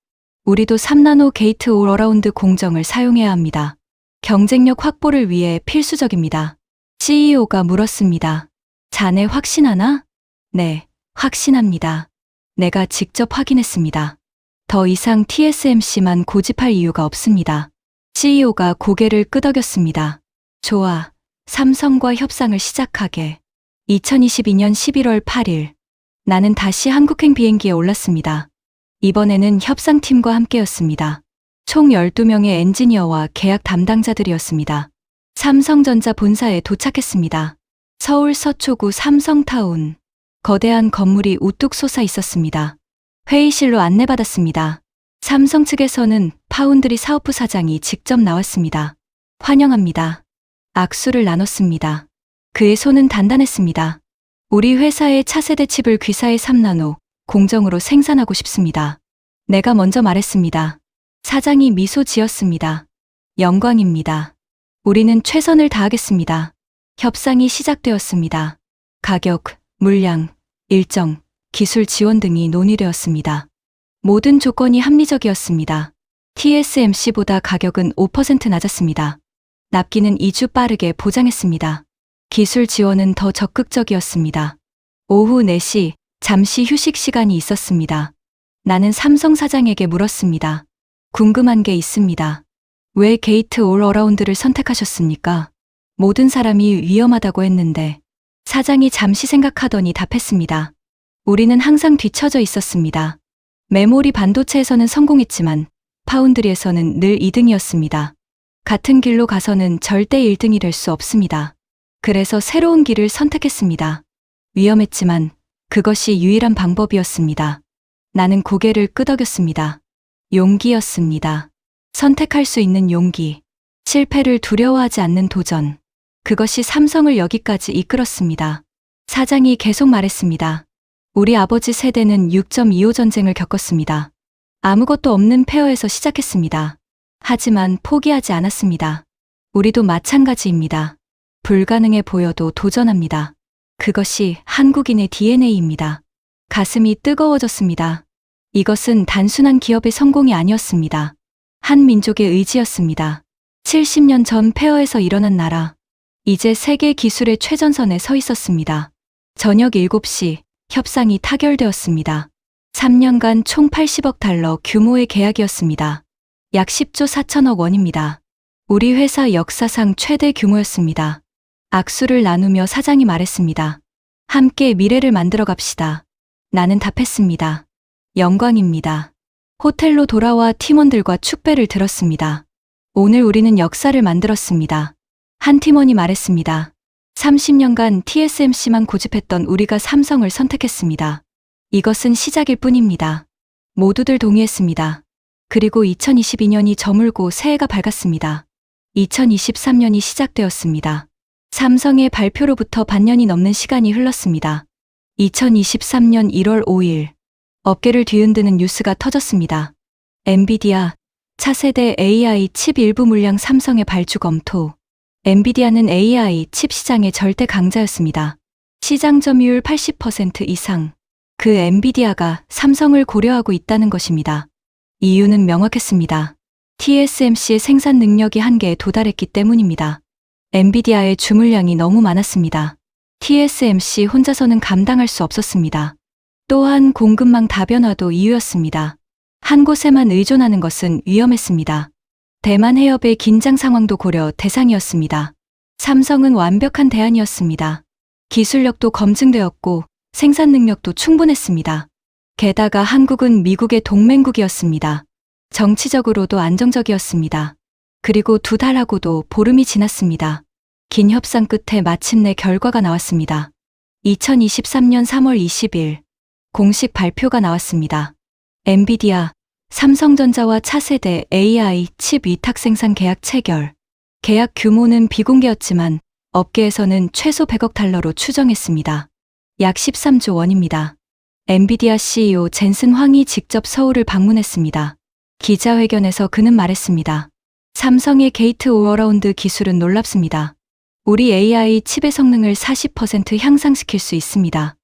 우리도 3나노 게이트 올 어라운드 공정을 사용해야 합니다. 경쟁력 확보를 위해 필수적입니다. CEO가 물었습니다. 자네 확신하나? 네, 확신합니다. 내가 직접 확인했습니다. 더 이상 TSMC만 고집할 이유가 없습니다. CEO가 고개를 끄덕였습니다. 좋아, 삼성과 협상을 시작하게. 2022년 11월 8일, 나는 다시 한국행 비행기에 올랐습니다. 이번에는 협상팀과 함께였습니다. 총 12명의 엔지니어와 계약 담당자들이었습니다. 삼성전자 본사에 도착했습니다. 서울 서초구 삼성타운. 거대한 건물이 우뚝 솟아 있었습니다. 회의실로 안내받았습니다. 삼성 측에서는 파운드리 사업부 사장이 직접 나왔습니다. 환영합니다. 악수를 나눴습니다. 그의 손은 단단했습니다. 우리 회사의 차세대 칩을 귀사의 3나노 공정으로 생산하고 싶습니다. 내가 먼저 말했습니다. 사장이 미소 지었습니다. 영광입니다. 우리는 최선을 다하겠습니다. 협상이 시작되었습니다. 가격, 물량, 일정, 기술 지원 등이 논의되었습니다. 모든 조건이 합리적이었습니다. TSMC보다 가격은 5% 낮았습니다. 납기는 2주 빠르게 보장했습니다. 기술 지원은 더 적극적이었습니다. 오후 4시, 잠시 휴식 시간이 있었습니다. 나는 삼성 사장에게 물었습니다. 궁금한 게 있습니다. 왜 게이트 올 어라운드를 선택하셨습니까? 모든 사람이 위험하다고 했는데. 사장이 잠시 생각하더니 답했습니다. 우리는 항상 뒤처져 있었습니다. 메모리 반도체에서는 성공했지만 파운드리에서는 늘 2등이었습니다. 같은 길로 가서는 절대 1등이 될 수 없습니다. 그래서 새로운 길을 선택했습니다. 위험했지만 그것이 유일한 방법이었습니다. 나는 고개를 끄덕였습니다. 용기였습니다. 선택할 수 있는 용기. 실패를 두려워하지 않는 도전. 그것이 삼성을 여기까지 이끌었습니다. 사장이 계속 말했습니다. 우리 아버지 세대는 6.25 전쟁을 겪었습니다. 아무것도 없는 폐허에서 시작했습니다. 하지만 포기하지 않았습니다. 우리도 마찬가지입니다. 불가능해 보여도 도전합니다. 그것이 한국인의 DNA입니다. 가슴이 뜨거워졌습니다. 이것은 단순한 기업의 성공이 아니었습니다. 한 민족의 의지였습니다. 70년 전 폐허에서 일어난 나라. 이제 세계 기술의 최전선에 서 있었습니다. 저녁 7시 협상이 타결되었습니다. 3년간 총 80억 달러 규모의 계약이었습니다. 약 10조 4천억 원입니다. 우리 회사 역사상 최대 규모였습니다. 악수를 나누며 사장이 말했습니다. 함께 미래를 만들어 갑시다. 나는 답했습니다. 영광입니다. 호텔로 돌아와 팀원들과 축배를 들었습니다. 오늘 우리는 역사를 만들었습니다. 한 팀원이 말했습니다. 30년간 TSMC만 고집했던 우리가 삼성을 선택했습니다. 이것은 시작일 뿐입니다. 모두들 동의했습니다. 그리고 2022년이 저물고 새해가 밝았습니다. 2023년이 시작되었습니다. 삼성의 발표로부터 반년이 넘는 시간이 흘렀습니다. 2023년 1월 5일, 업계를 뒤흔드는 뉴스가 터졌습니다. 엔비디아, 차세대 AI 칩 일부 물량 삼성의 발주 검토. 엔비디아는 AI 칩 시장의 절대 강자였습니다. 시장 점유율 80% 이상. 그 엔비디아가 삼성을 고려하고 있다는 것입니다. 이유는 명확했습니다. TSMC의 생산 능력이 한계에 도달했기 때문입니다. 엔비디아의 주물량이 너무 많았습니다. TSMC 혼자서는 감당할 수 없었습니다. 또한 공급망 다변화도 이유였습니다. 한 곳에만 의존하는 것은 위험했습니다. 대만 해협의 긴장 상황도 고려 대상이었습니다. 삼성은 완벽한 대안이었습니다. 기술력도 검증되었고 생산 능력도 충분했습니다. 게다가 한국은 미국의 동맹국이었습니다. 정치적으로도 안정적이었습니다. 그리고 2달하고도 보름이 지났습니다. 긴 협상 끝에 마침내 결과가 나왔습니다. 2023년 3월 20일 공식 발표가 나왔습니다. 엔비디아, 삼성전자와 차세대 AI 칩 위탁 생산 계약 체결. 계약 규모는 비공개였지만 업계에서는 최소 100억 달러로 추정했습니다. 약 13조 원입니다. 엔비디아 CEO 젠슨 황이 직접 서울을 방문했습니다. 기자회견에서 그는 말했습니다. 삼성의 게이트 올어라운드 기술은 놀랍습니다. 우리 AI 칩의 성능을 40% 향상시킬 수 있습니다.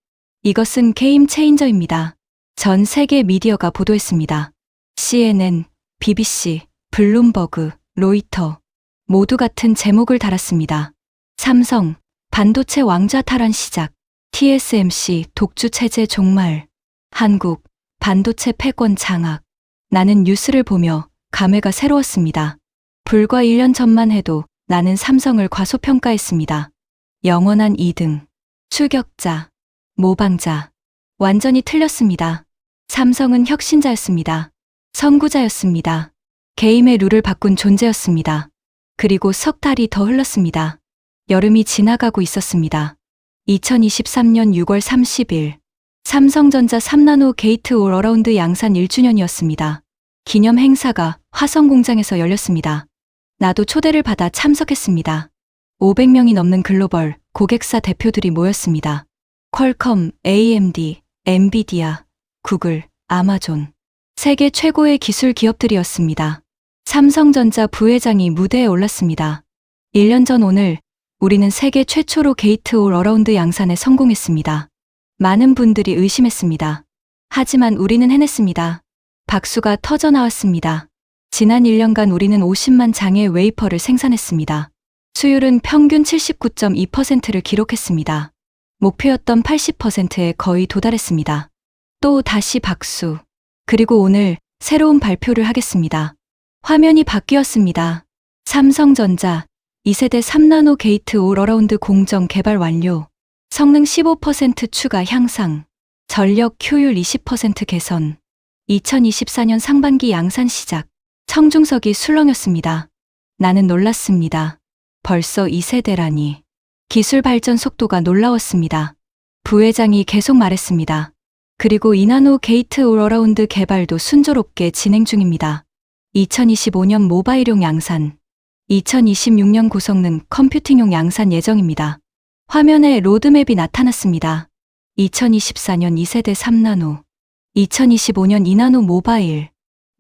이것은 게임 체인저입니다. 전 세계 미디어가 보도했습니다. CNN, BBC, 블룸버그, 로이터 모두 같은 제목을 달았습니다. 삼성, 반도체 왕좌 탈환 시작. TSMC 독주 체제 종말. 한국, 반도체 패권 장악. 나는 뉴스를 보며 감회가 새로웠습니다. 불과 1년 전만 해도 나는 삼성을 과소평가했습니다. 영원한 2등, 추격자, 모방자. 완전히 틀렸습니다. 삼성은 혁신자였습니다. 선구자였습니다. 게임의 룰을 바꾼 존재였습니다. 그리고 석 달이 더 흘렀습니다. 여름이 지나가고 있었습니다. 2023년 6월 30일, 삼성전자 3나노 게이트 올 어라운드 양산 1주년이었습니다. 기념 행사가 화성 공장에서 열렸습니다. 나도 초대를 받아 참석했습니다. 500명이 넘는 글로벌 고객사 대표들이 모였습니다. 퀄컴, AMD, 엔비디아, 구글, 아마존. 세계 최고의 기술 기업들이었습니다. 삼성전자 부회장이 무대에 올랐습니다. 1년 전 오늘 우리는 세계 최초로 게이트 올 어라운드 양산에 성공했습니다. 많은 분들이 의심했습니다. 하지만 우리는 해냈습니다. 박수가 터져 나왔습니다. 지난 1년간 우리는 50만 장의 웨이퍼를 생산했습니다. 수율은 평균 79.2%를 기록했습니다. 목표였던 80%에 거의 도달했습니다. 또 다시 박수. 그리고 오늘 새로운 발표를 하겠습니다. 화면이 바뀌었습니다. 삼성전자 2세대 3나노 게이트 올 어라운드 공정 개발 완료. 성능 15% 추가 향상. 전력 효율 20% 개선. 2024년 상반기 양산 시작. 청중석이 술렁였습니다. 나는 놀랐습니다. 벌써 2세대라니. 기술 발전 속도가 놀라웠습니다. 부회장이 계속 말했습니다. 그리고 2나노 게이트 올 어라운드 개발도 순조롭게 진행 중입니다. 2025년 모바일용 양산, 2026년 고성능 컴퓨팅용 양산 예정입니다. 화면에 로드맵이 나타났습니다. 2024년 2세대 3나노, 2025년 2나노 모바일,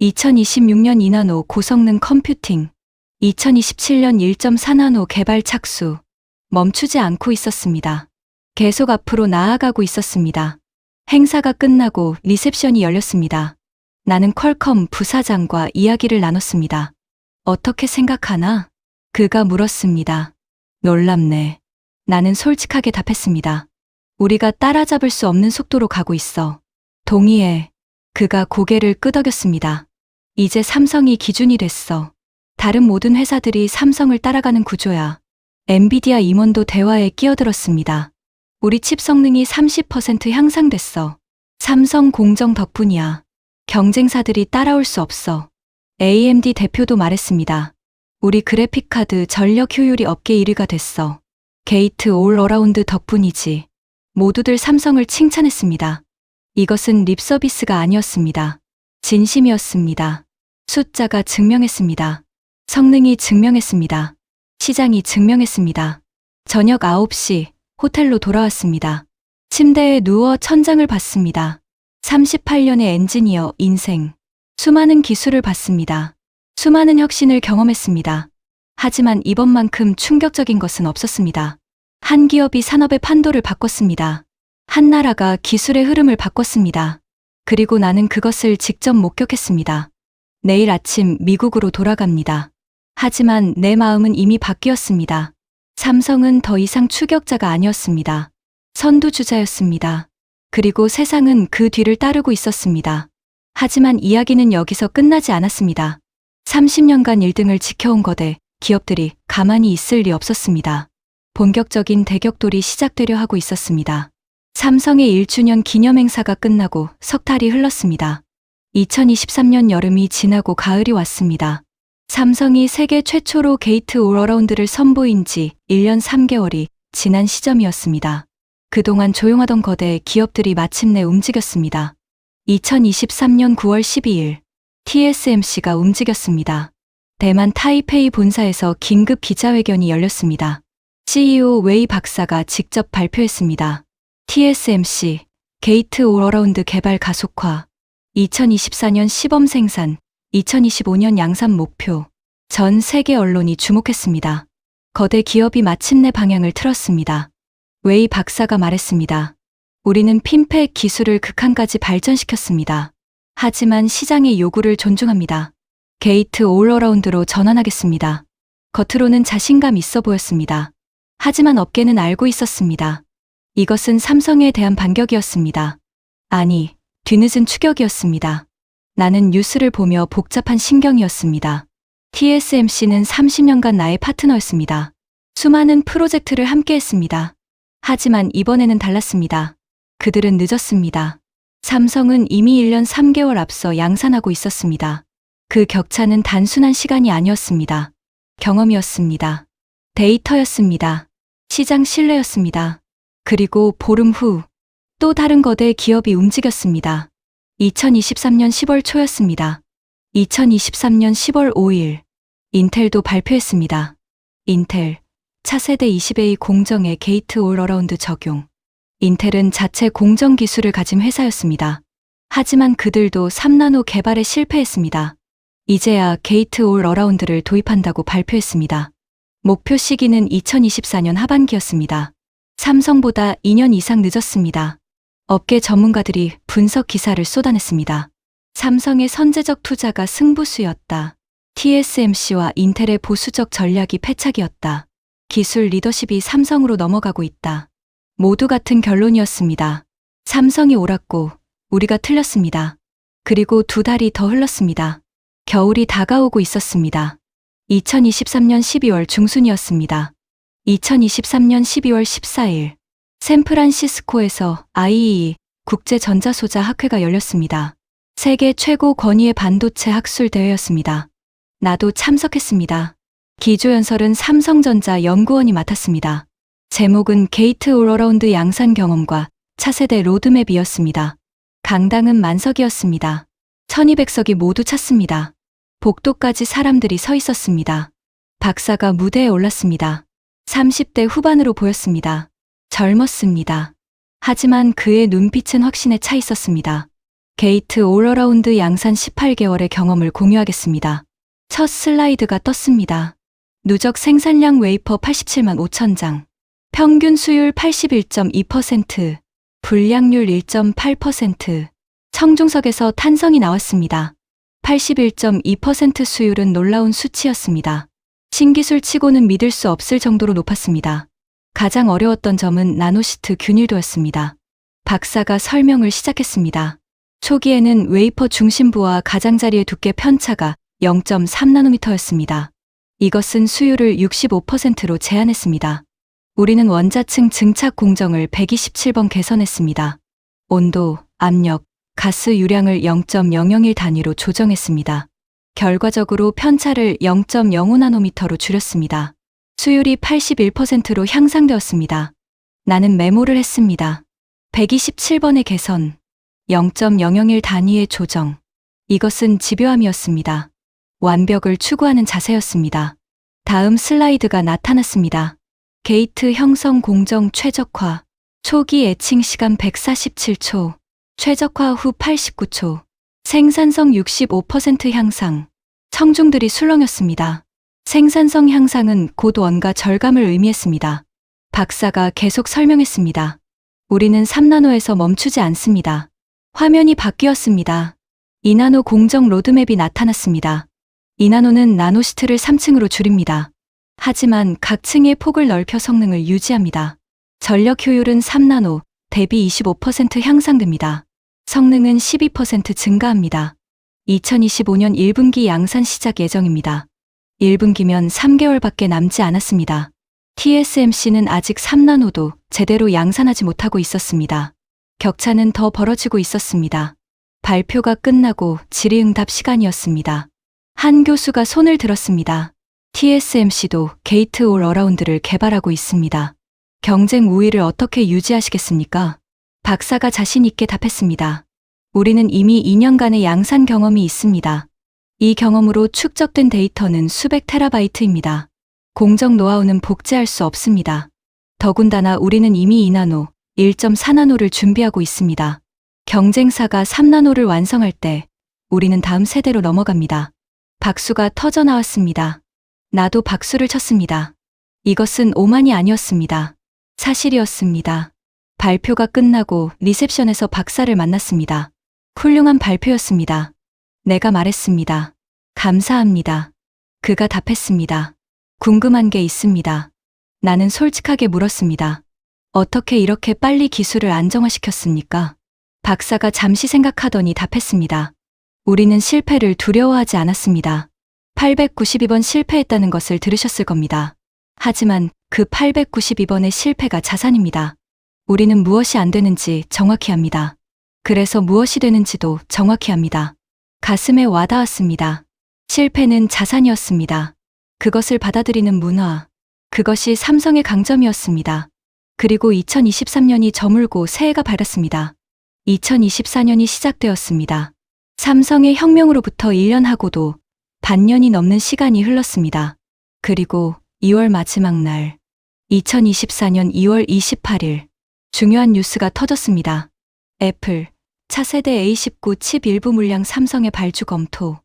2026년 2나노 고성능 컴퓨팅, 2027년 1.4나노 개발 착수. 멈추지 않고 있었습니다. 계속 앞으로 나아가고 있었습니다. 행사가 끝나고 리셉션이 열렸습니다. 나는 퀄컴 부사장과 이야기를 나눴습니다. 어떻게 생각하나? 그가 물었습니다. 놀랍네. 나는 솔직하게 답했습니다. 우리가 따라잡을 수 없는 속도로 가고 있어. 동의해. 그가 고개를 끄덕였습니다. 이제 삼성이 기준이 됐어. 다른 모든 회사들이 삼성을 따라가는 구조야. 엔비디아 임원도 대화에 끼어들었습니다. 우리 칩 성능이 30% 향상됐어. 삼성 공정 덕분이야. 경쟁사들이 따라올 수 없어. AMD 대표도 말했습니다. 우리 그래픽카드 전력 효율이 업계 1위가 됐어. 게이트 올 어라운드 덕분이지. 모두들 삼성을 칭찬했습니다. 이것은 립서비스가 아니었습니다. 진심이었습니다. 숫자가 증명했습니다. 성능이 증명했습니다. 시장이 증명했습니다. 저녁 9시 호텔로 돌아왔습니다. 침대에 누워 천장을 봤습니다. 38년의 엔지니어 인생. 수많은 기술을 봤습니다. 수많은 혁신을 경험했습니다. 하지만 이번만큼 충격적인 것은 없었습니다. 한 기업이 산업의 판도를 바꿨습니다. 한 나라가 기술의 흐름을 바꿨습니다. 그리고 나는 그것을 직접 목격했습니다. 내일 아침 미국으로 돌아갑니다. 하지만 내 마음은 이미 바뀌었습니다. 삼성은 더 이상 추격자가 아니었습니다. 선두주자였습니다. 그리고 세상은 그 뒤를 따르고 있었습니다. 하지만 이야기는 여기서 끝나지 않았습니다. 30년간 1등을 지켜온 거대 기업들이 가만히 있을 리 없었습니다. 본격적인 대격돌이 시작되려 하고 있었습니다. 삼성의 1주년 기념행사가 끝나고 석 달이 흘렀습니다. 2023년 여름이 지나고 가을이 왔습니다. 삼성이 세계 최초로 게이트 올 어라운드를 선보인 지 1년 3개월이 지난 시점이었습니다. 그동안 조용하던 거대 기업들이 마침내 움직였습니다. 2023년 9월 12일 TSMC가 움직였습니다. 대만 타이페이 본사에서 긴급 기자회견이 열렸습니다. CEO 웨이 박사가 직접 발표했습니다. TSMC 게이트 올 어라운드 개발 가속화, 2024년 시범 생산, 2025년 양산 목표. 전 세계 언론이 주목했습니다. 거대 기업이 마침내 방향을 틀었습니다. 웨이 박사가 말했습니다. 우리는 핀팩 기술을 극한까지 발전시켰습니다. 하지만 시장의 요구를 존중합니다. 게이트 올 어라운드로 전환하겠습니다. 겉으로는 자신감 있어 보였습니다. 하지만 업계는 알고 있었습니다. 이것은 삼성에 대한 반격이었습니다. 아니, 뒤늦은 추격이었습니다. 나는 뉴스를 보며 복잡한 심경이었습니다. TSMC는 30년간 나의 파트너였습니다. 수많은 프로젝트를 함께 했습니다. 하지만 이번에는 달랐습니다. 그들은 늦었습니다. 삼성은 이미 1년 3개월 앞서 양산하고 있었습니다. 그 격차는 단순한 시간이 아니었습니다. 경험이었습니다. 데이터였습니다. 시장 신뢰였습니다. 그리고 보름 후 또 다른 거대 기업이 움직였습니다. 2023년 10월 초였습니다. 2023년 10월 5일 인텔도 발표했습니다. 인텔 차세대 20A 공정의 게이트 올 어라운드 적용. 인텔은 자체 공정 기술을 가진 회사였습니다. 하지만 그들도 3나노 개발에 실패했습니다. 이제야 게이트 올 어라운드를 도입한다고 발표했습니다. 목표 시기는 2024년 하반기였습니다. 삼성보다 2년 이상 늦었습니다. 업계 전문가들이 분석 기사를 쏟아냈습니다. 삼성의 선제적 투자가 승부수였다. TSMC와 인텔의 보수적 전략이 패착이었다. 기술 리더십이 삼성으로 넘어가고 있다. 모두 같은 결론이었습니다. 삼성이 옳았고 우리가 틀렸습니다. 그리고 2달이 더 흘렀습니다. 겨울이 다가오고 있었습니다. 2023년 12월 중순이었습니다. 2023년 12월 14일 샌프란시스코에서 IEEE 국제전자소자 학회가 열렸습니다. 세계 최고 권위의 반도체 학술 대회였습니다. 나도 참석했습니다. 기조연설은 삼성전자 연구원이 맡았습니다. 제목은 게이트 올 어라운드 양산 경험과 차세대 로드맵이었습니다. 강당은 만석이었습니다. 1200석이 모두 찼습니다. 복도까지 사람들이 서 있었습니다. 박사가 무대에 올랐습니다. 30대 후반으로 보였습니다. 젊었습니다. 하지만 그의 눈빛은 확신에 차 있었습니다. 게이트 올 어라운드 양산 18개월의 경험을 공유하겠습니다. 첫 슬라이드가 떴습니다. 누적 생산량 웨이퍼 87만 5천 장, 평균 수율 81.2%, 불량률 1.8%, 청중석에서 탄성이 나왔습니다. 81.2% 수율은 놀라운 수치였습니다. 신기술 치고는 믿을 수 없을 정도로 높았습니다. 가장 어려웠던 점은 나노시트 균일도였습니다. 박사가 설명을 시작했습니다. 초기에는 웨이퍼 중심부와 가장자리의 두께 편차가 0.3나노미터였습니다. 이것은 수율을 65%로 제한했습니다. 우리는 원자층 증착 공정을 127번 개선했습니다. 온도, 압력, 가스 유량을 0.001 단위로 조정했습니다. 결과적으로 편차를 0.05나노미터로 줄였습니다. 수율이 81%로 향상되었습니다. 나는 메모를 했습니다. 127번의 개선, 0.001 단위의 조정. 이것은 집요함이었습니다. 완벽을 추구하는 자세였습니다. 다음 슬라이드가 나타났습니다. 게이트 형성 공정 최적화. 초기 애칭 시간 147초, 최적화 후 89초, 생산성 65% 향상. 청중들이 술렁였습니다. 생산성 향상은 곧 원가 절감을 의미했습니다. 박사가 계속 설명했습니다. 우리는 3나노에서 멈추지 않습니다. 화면이 바뀌었습니다. 2나노 공정 로드맵이 나타났습니다. 2나노는 나노시트를 3층으로 줄입니다. 하지만 각 층의 폭을 넓혀 성능을 유지합니다. 전력 효율은 3나노 대비 25% 향상됩니다. 성능은 12% 증가합니다. 2025년 1분기 양산 시작 예정입니다. 1분기면 3개월밖에 남지 않았습니다. TSMC는 아직 3나노도 제대로 양산하지 못하고 있었습니다. 격차는 더 벌어지고 있었습니다. 발표가 끝나고 질의응답 시간이었습니다. 한 교수가 손을 들었습니다. TSMC도 게이트 올 어라운드를 개발하고 있습니다. 경쟁 우위를 어떻게 유지하시겠습니까? 박사가 자신 있게 답했습니다. 우리는 이미 2년간의 양산 경험이 있습니다. 이 경험으로 축적된 데이터는 수백 테라바이트입니다. 공정 노하우는 복제할 수 없습니다. 더군다나 우리는 이미 2나노, 1.4나노를 준비하고 있습니다. 경쟁사가 3나노를 완성할 때 우리는 다음 세대로 넘어갑니다. 박수가 터져 나왔습니다. 나도 박수를 쳤습니다. 이것은 오만이 아니었습니다. 사실이었습니다. 발표가 끝나고 리셉션에서 박사를 만났습니다. 훌륭한 발표였습니다. 내가 말했습니다. 감사합니다. 그가 답했습니다. 궁금한 게 있습니다. 나는 솔직하게 물었습니다. 어떻게 이렇게 빨리 기술을 안정화시켰습니까? 박사가 잠시 생각하더니 답했습니다. 우리는 실패를 두려워하지 않았습니다. 892번 실패했다는 것을 들으셨을 겁니다. 하지만 그 892번의 실패가 자산입니다. 우리는 무엇이 안 되는지 정확히 합니다. 그래서 무엇이 되는지도 정확히 합니다. 가슴에 와닿았습니다. 실패는 자산이었습니다. 그것을 받아들이는 문화, 그것이 삼성의 강점이었습니다. 그리고 2023년이 저물고 새해가 밝았습니다. 2024년이 시작되었습니다. 삼성의 혁명으로부터 1년하고도 반년이 넘는 시간이 흘렀습니다. 그리고 2월 마지막 날, 2024년 2월 28일, 중요한 뉴스가 터졌습니다. 애플, 차세대 A19 칩 일부 물량 삼성의 발주 검토.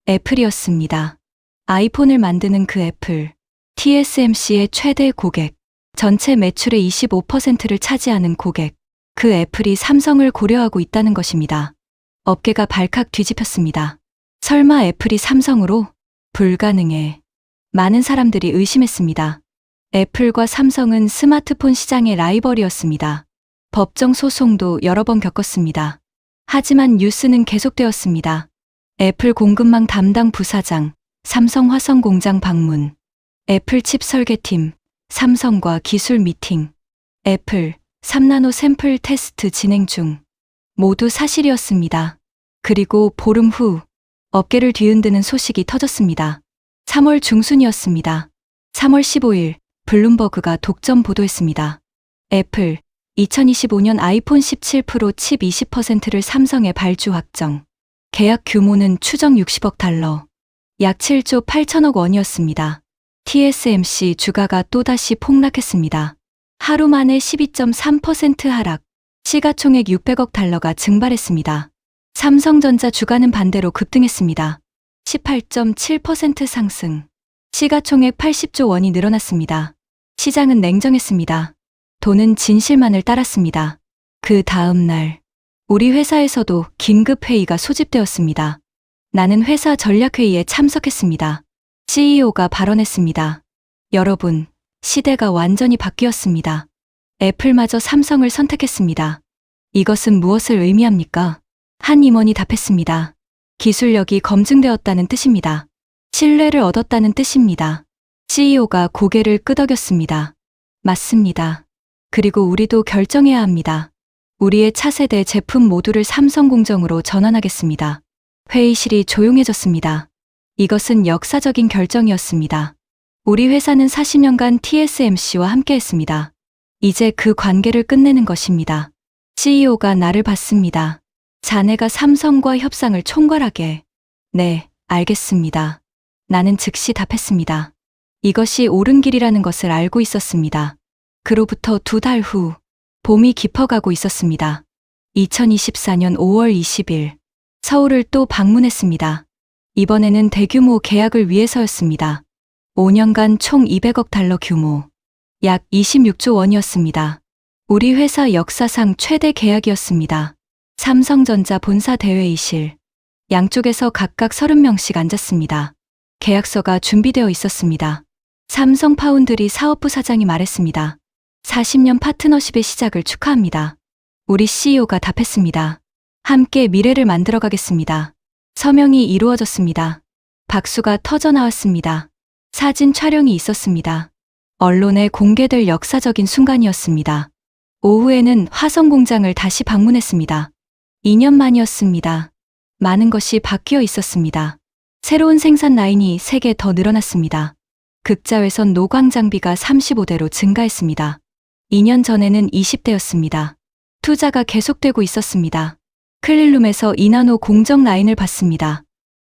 애플이었습니다. 아이폰을 만드는 그 애플, TSMC의 최대 고객, 전체 매출의 25%를 차지하는 고객, 그 애플이 삼성을 고려하고 있다는 것입니다. 업계가 발칵 뒤집혔습니다. 설마 애플이 삼성으로? 불가능해. 많은 사람들이 의심했습니다. 애플과 삼성은 스마트폰 시장의 라이벌이었습니다. 법정 소송도 여러 번 겪었습니다. 하지만 뉴스는 계속되었습니다. 애플 공급망 담당 부사장, 삼성 화성 공장 방문, 애플 칩 설계팀, 삼성과 기술 미팅, 애플 3나노 샘플 테스트 진행 중. 모두 사실이었습니다. 그리고 보름 후 업계를 뒤흔드는 소식이 터졌습니다. 3월 중순이었습니다. 3월 15일 블룸버그가 독점 보도했습니다. 애플 2025년 아이폰 17 프로 칩 20%를 삼성에 발주 확정. 계약 규모는 추정 60억 달러, 약 7조 8천억 원이었습니다. TSMC 주가가 또다시 폭락했습니다. 하루 만에 12.3% 하락, 시가총액 600억 달러가 증발했습니다. 삼성전자 주가는 반대로 급등했습니다. 18.7% 상승, 시가총액 80조 원이 늘어났습니다. 시장은 냉정했습니다. 돈은 진실만을 따랐습니다. 그 다음 날, 우리 회사에서도 긴급회의가 소집되었습니다. 나는 회사 전략회의에 참석했습니다. CEO가 발언했습니다. 여러분, 시대가 완전히 바뀌었습니다. 애플마저 삼성을 선택했습니다. 이것은 무엇을 의미합니까? 한 임원이 답했습니다. 기술력이 검증되었다는 뜻입니다. 신뢰를 얻었다는 뜻입니다. CEO가 고개를 끄덕였습니다. 맞습니다. 그리고 우리도 결정해야 합니다. 우리의 차세대 제품 모두를 삼성 공정으로 전환하겠습니다. 회의실이 조용해졌습니다. 이것은 역사적인 결정이었습니다. 우리 회사는 40년간 TSMC와 함께했습니다. 이제 그 관계를 끝내는 것입니다. CEO가 나를 봤습니다. 자네가 삼성과 협상을 총괄하게. 네, 알겠습니다. 나는 즉시 답했습니다. 이것이 옳은 길이라는 것을 알고 있었습니다. 그로부터 2달 후, 봄이 깊어가고 있었습니다. 2024년 5월 20일, 서울을 또 방문했습니다. 이번에는 대규모 계약을 위해서였습니다. 5년간 총 200억 달러 규모, 약 26조 원이었습니다. 우리 회사 역사상 최대 계약이었습니다. 삼성전자 본사 대회의실, 양쪽에서 각각 30명씩 앉았습니다. 계약서가 준비되어 있었습니다. 삼성 파운드리 사업부 사장이 말했습니다. 40년 파트너십의 시작을 축하합니다. 우리 CEO가 답했습니다. 함께 미래를 만들어가겠습니다. 서명이 이루어졌습니다. 박수가 터져 나왔습니다. 사진 촬영이 있었습니다. 언론에 공개될 역사적인 순간이었습니다. 오후에는 화성 공장을 다시 방문했습니다. 2년 만이었습니다. 많은 것이 바뀌어 있었습니다. 새로운 생산 라인이 3개 더 늘어났습니다. 극자외선 노광 장비가 35대로 증가했습니다. 2년 전에는 20대였습니다. 투자가 계속되고 있었습니다. 클린룸에서 2나노 공정 라인을 봤습니다.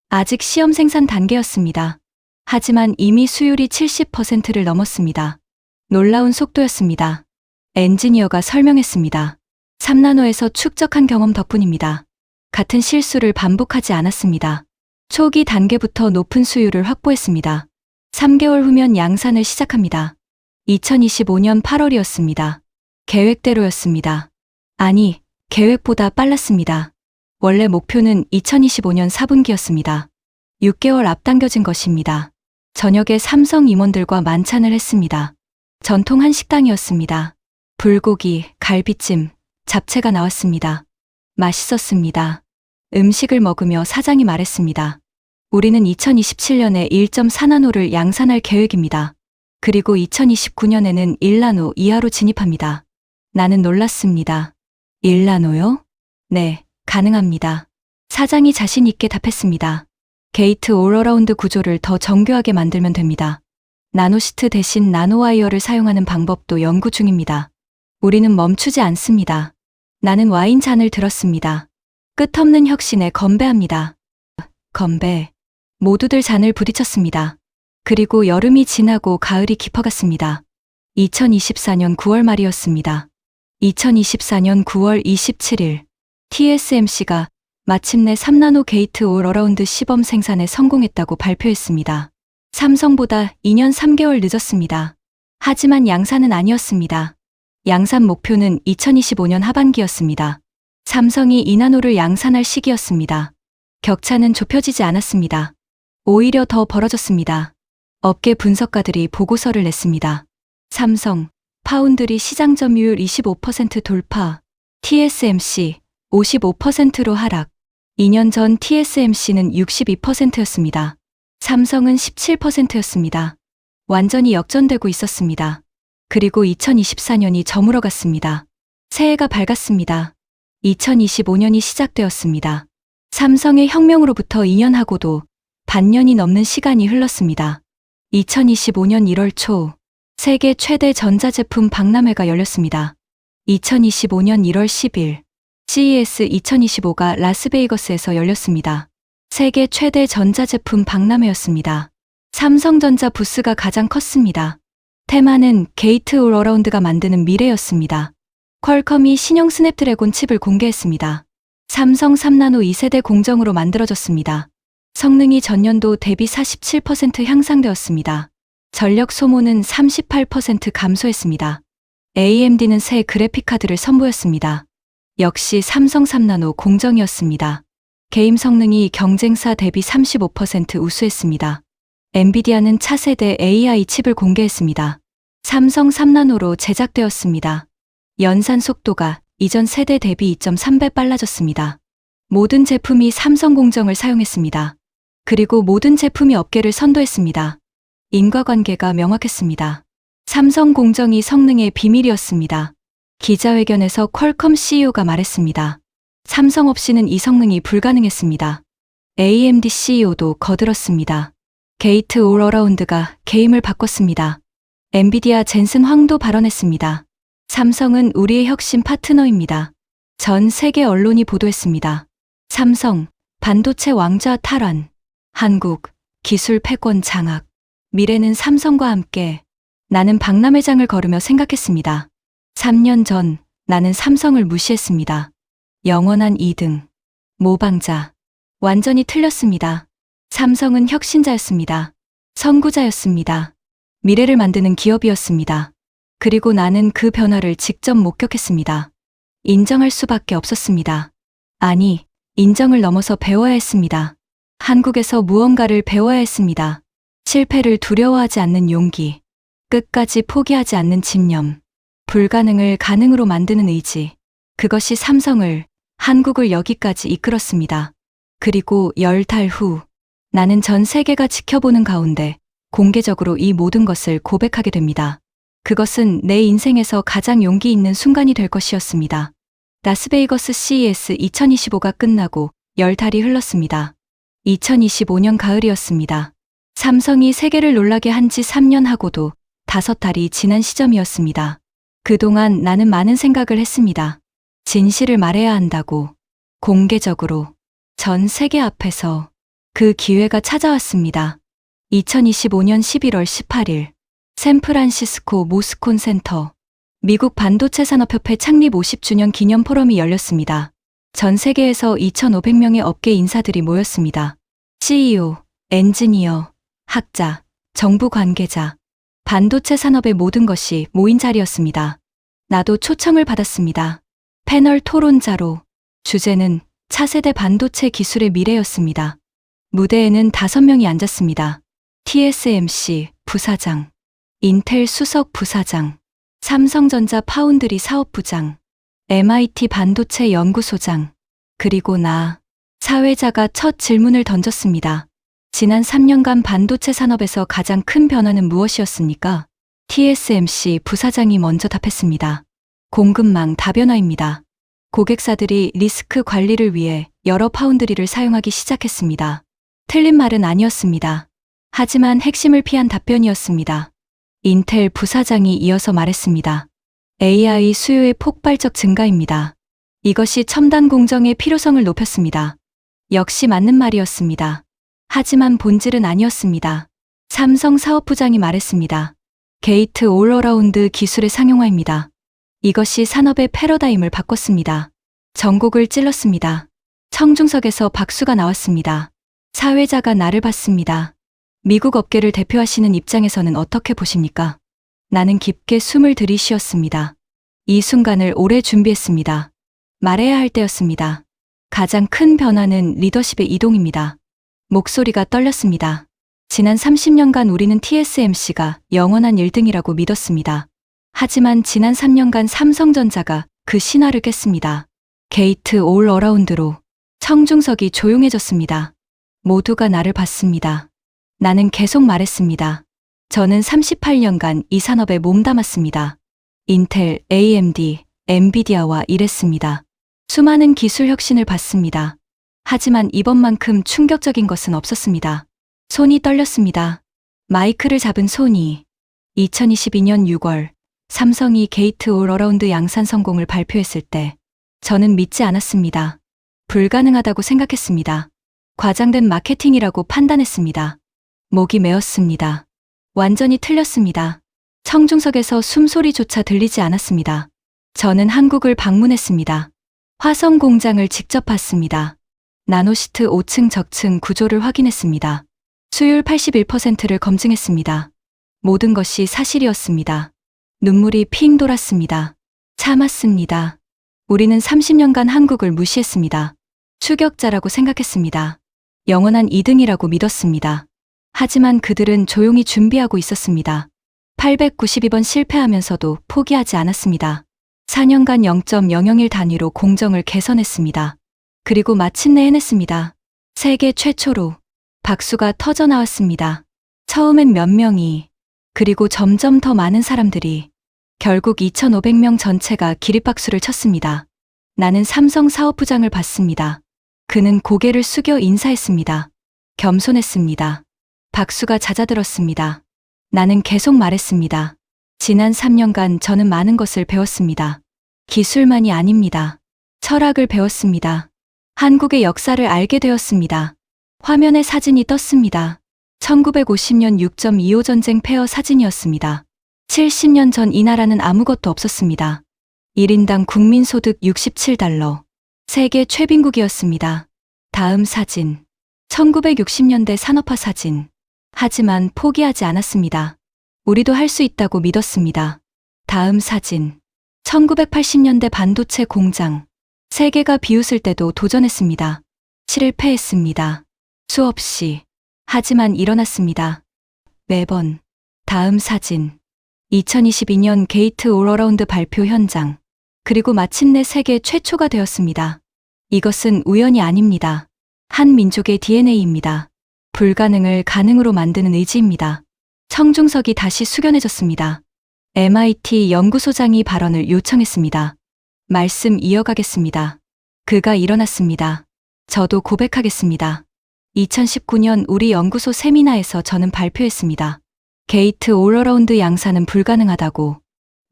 아직 시험 생산 단계였습니다. 하지만 이미 수율이 70%를 넘었습니다. 놀라운 속도였습니다. 엔지니어가 설명했습니다. 3나노에서 축적한 경험 덕분입니다. 같은 실수를 반복하지 않았습니다. 초기 단계부터 높은 수율을 확보했습니다. 3개월 후면 양산을 시작합니다. 2025년 8월이었습니다. 계획대로였습니다. 아니, 계획보다 빨랐습니다. 원래 목표는 2025년 4분기였습니다. 6개월 앞당겨진 것입니다. 저녁에 삼성 임원들과 만찬을 했습니다. 전통 한식당이었습니다. 불고기, 갈비찜, 잡채가 나왔습니다. 맛있었습니다. 음식을 먹으며 사장이 말했습니다. 우리는 2027년에 1.4나노를 양산할 계획입니다. 그리고 2029년에는 1나노 이하로 진입합니다. 나는 놀랐습니다. 1나노요? 네, 가능합니다. 사장이 자신 있게 답했습니다. 게이트 올어라운드 구조를 더 정교하게 만들면 됩니다. 나노시트 대신 나노와이어를 사용하는 방법도 연구 중입니다. 우리는 멈추지 않습니다. 나는 와인 잔을 들었습니다. 끝없는 혁신에 건배합니다. 건배. 모두들 잔을 부딪혔습니다. 그리고 여름이 지나고 가을이 깊어갔습니다. 2024년 9월 말이었습니다. 2024년 9월 27일, TSMC가 마침내 3나노 게이트 올 어라운드 시범 생산에 성공했다고 발표했습니다. 삼성보다 2년 3개월 늦었습니다. 하지만 양산은 아니었습니다. 양산 목표는 2025년 하반기였습니다. 삼성이 2나노를 양산할 시기였습니다. 격차는 좁혀지지 않았습니다. 오히려 더 벌어졌습니다. 업계 분석가들이 보고서를 냈습니다. 삼성, 파운드리 시장 점유율 25% 돌파, TSMC 55%로 하락. 2년 전 TSMC는 62%였습니다. 삼성은 17%였습니다. 완전히 역전되고 있었습니다. 그리고 2024년이 저물어갔습니다. 새해가 밝았습니다. 2025년이 시작되었습니다. 삼성의 혁명으로부터 2년하고도 반년이 넘는 시간이 흘렀습니다. 2025년 1월 초, 세계 최대 전자제품 박람회가 열렸습니다. 2025년 1월 10일, CES 2025가 라스베이거스에서 열렸습니다. 세계 최대 전자제품 박람회였습니다. 삼성전자 부스가 가장 컸습니다. 테마는 게이트 올 어라운드가 만드는 미래였습니다. 퀄컴이 신형 스냅드래곤 칩을 공개했습니다. 삼성 3나노 2세대 공정으로 만들어졌습니다. 성능이 전년도 대비 47% 향상되었습니다. 전력 소모는 38% 감소했습니다. AMD는 새 그래픽카드를 선보였습니다. 역시 삼성 3나노 공정이었습니다. 게임 성능이 경쟁사 대비 35% 우수했습니다. 엔비디아는 차세대 AI 칩을 공개했습니다. 삼성 3나노로 제작되었습니다. 연산 속도가 이전 세대 대비 2.3배 빨라졌습니다. 모든 제품이 삼성 공정을 사용했습니다. 그리고 모든 제품이 업계를 선도했습니다. 인과관계가 명확했습니다. 삼성 공정이 성능의 비밀이었습니다. 기자회견에서 퀄컴 CEO가 말했습니다. 삼성 없이는 이 성능이 불가능했습니다. AMD CEO도 거들었습니다. 게이트 올 어라운드가 게임을 바꿨습니다. 엔비디아 젠슨 황도 발언했습니다. 삼성은 우리의 혁신 파트너입니다. 전 세계 언론이 보도했습니다. 삼성, 반도체 왕좌 탈환, 한국, 기술 패권 장악, 미래는 삼성과 함께. 나는 박람회장을 걸으며 생각했습니다. 3년 전 나는 삼성을 무시했습니다. 영원한 2등, 모방자. 완전히 틀렸습니다. 삼성은 혁신자였습니다. 선구자였습니다. 미래를 만드는 기업이었습니다. 그리고 나는 그 변화를 직접 목격했습니다. 인정할 수밖에 없었습니다. 아니, 인정을 넘어서 배워야 했습니다. 한국에서 무언가를 배워야 했습니다. 실패를 두려워하지 않는 용기, 끝까지 포기하지 않는 집념, 불가능을 가능으로 만드는 의지. 그것이 삼성을, 한국을 여기까지 이끌었습니다. 그리고 10달 후, 나는 전 세계가 지켜보는 가운데 공개적으로 이 모든 것을 고백하게 됩니다. 그것은 내 인생에서 가장 용기 있는 순간이 될 것이었습니다. 라스베이거스 CES 2025가 끝나고 10달이 흘렀습니다. 2025년 가을이었습니다. 삼성이 세계를 놀라게 한 지 3년 하고도 5달이 지난 시점이었습니다. 그동안 나는 많은 생각을 했습니다. 진실을 말해야 한다고, 공개적으로, 전 세계 앞에서. 그 기회가 찾아왔습니다. 2025년 11월 18일, 샌프란시스코 모스콘 센터, 미국 반도체 산업협회 창립 50주년 기념 포럼이 열렸습니다. 전 세계에서 2,500명의 업계 인사들이 모였습니다. CEO, 엔지니어, 학자, 정부 관계자, 반도체 산업의 모든 것이 모인 자리였습니다. 나도 초청을 받았습니다. 패널 토론자로 주제는 차세대 반도체 기술의 미래였습니다. 무대에는 5명이 앉았습니다. TSMC 부사장, 인텔 수석 부사장, 삼성전자 파운드리 사업부장, MIT 반도체 연구소장, 그리고 나, 사회자가 첫 질문을 던졌습니다. 지난 3년간 반도체 산업에서 가장 큰 변화는 무엇이었습니까? TSMC 부사장이 먼저 답했습니다. 공급망 다변화입니다. 고객사들이 리스크 관리를 위해 여러 파운드리를 사용하기 시작했습니다. 틀린 말은 아니었습니다. 하지만 핵심을 피한 답변이었습니다. 인텔 부사장이 이어서 말했습니다. AI 수요의 폭발적 증가입니다. 이것이 첨단 공정의 필요성을 높였습니다. 역시 맞는 말이었습니다. 하지만 본질은 아니었습니다. 삼성 사업부장이 말했습니다. 게이트 올 어라운드 기술의 상용화입니다. 이것이 산업의 패러다임을 바꿨습니다. 전곡을 찔렀습니다. 청중석에서 박수가 나왔습니다. 사회자가 나를 봤습니다. 미국 업계를 대표하시는 입장에서는 어떻게 보십니까? 나는 깊게 숨을 들이쉬었습니다. 이 순간을 오래 준비했습니다. 말해야 할 때였습니다. 가장 큰 변화는 리더십의 이동입니다. 목소리가 떨렸습니다. 지난 30년간 우리는 TSMC가 영원한 1등이라고 믿었습니다. 하지만 지난 3년간 삼성전자가 그 신화를 깼습니다. 게이트 올 어라운드로 청중석이 조용해졌습니다. 모두가 나를 봤습니다. 나는 계속 말했습니다. 저는 38년간 이 산업에 몸담았습니다. 인텔, AMD, 엔비디아와 일했습니다. 수많은 기술 혁신을 봤습니다. 하지만 이번만큼 충격적인 것은 없었습니다. 손이 떨렸습니다. 마이크를 잡은 손이. 2022년 6월 삼성이 게이트 올 어라운드 양산 성공을 발표했을 때 저는 믿지 않았습니다. 불가능하다고 생각했습니다. 과장된 마케팅이라고 판단했습니다. 목이 메었습니다. 완전히 틀렸습니다. 청중석에서 숨소리조차 들리지 않았습니다. 저는 한국을 방문했습니다. 화성 공장을 직접 봤습니다. 나노시트 5층 적층 구조를 확인했습니다. 수율 81%를 검증했습니다. 모든 것이 사실이었습니다. 눈물이 핑 돌았습니다. 참았습니다. 우리는 30년간 한국을 무시했습니다. 추격자라고 생각했습니다. 영원한 2등이라고 믿었습니다. 하지만 그들은 조용히 준비하고 있었습니다. 892번 실패하면서도 포기하지 않았습니다. 4년간 0.001 단위로 공정을 개선했습니다. 그리고 마침내 해냈습니다. 세계 최초로 박수가 터져 나왔습니다. 처음엔 몇 명이, 그리고 점점 더 많은 사람들이, 결국 2,500명 전체가 기립박수를 쳤습니다. 나는 삼성 사업부장을 봤습니다. 그는 고개를 숙여 인사했습니다. 겸손했습니다. 박수가 잦아들었습니다. 나는 계속 말했습니다. 지난 3년간 저는 많은 것을 배웠습니다. 기술만이 아닙니다. 철학을 배웠습니다. 한국의 역사를 알게 되었습니다. 화면에 사진이 떴습니다. 1950년 6.25 전쟁 폐허 사진이었습니다. 70년 전 이 나라는 아무것도 없었습니다. 1인당 국민소득 67달러. 세계 최빈국이었습니다. 다음 사진. 1960년대 산업화 사진. 하지만 포기하지 않았습니다. 우리도 할 수 있다고 믿었습니다. 다음 사진. 1980년대 반도체 공장. 세계가 비웃을 때도 도전했습니다. 실패했습니다. 수없이. 하지만 일어났습니다. 매번. 다음 사진. 2022년 게이트 올 어라운드 발표 현장. 그리고 마침내 세계 최초가 되었습니다. 이것은 우연이 아닙니다. 한 민족의 DNA입니다. 불가능을 가능으로 만드는 의지입니다. 청중석이 다시 숙연해졌습니다. MIT 연구소장이 발언을 요청했습니다. 말씀 이어가겠습니다. 그가 일어났습니다. 저도 고백하겠습니다. 2019년 우리 연구소 세미나에서 저는 발표했습니다. 게이트 올 어라운드 양산은 불가능하다고,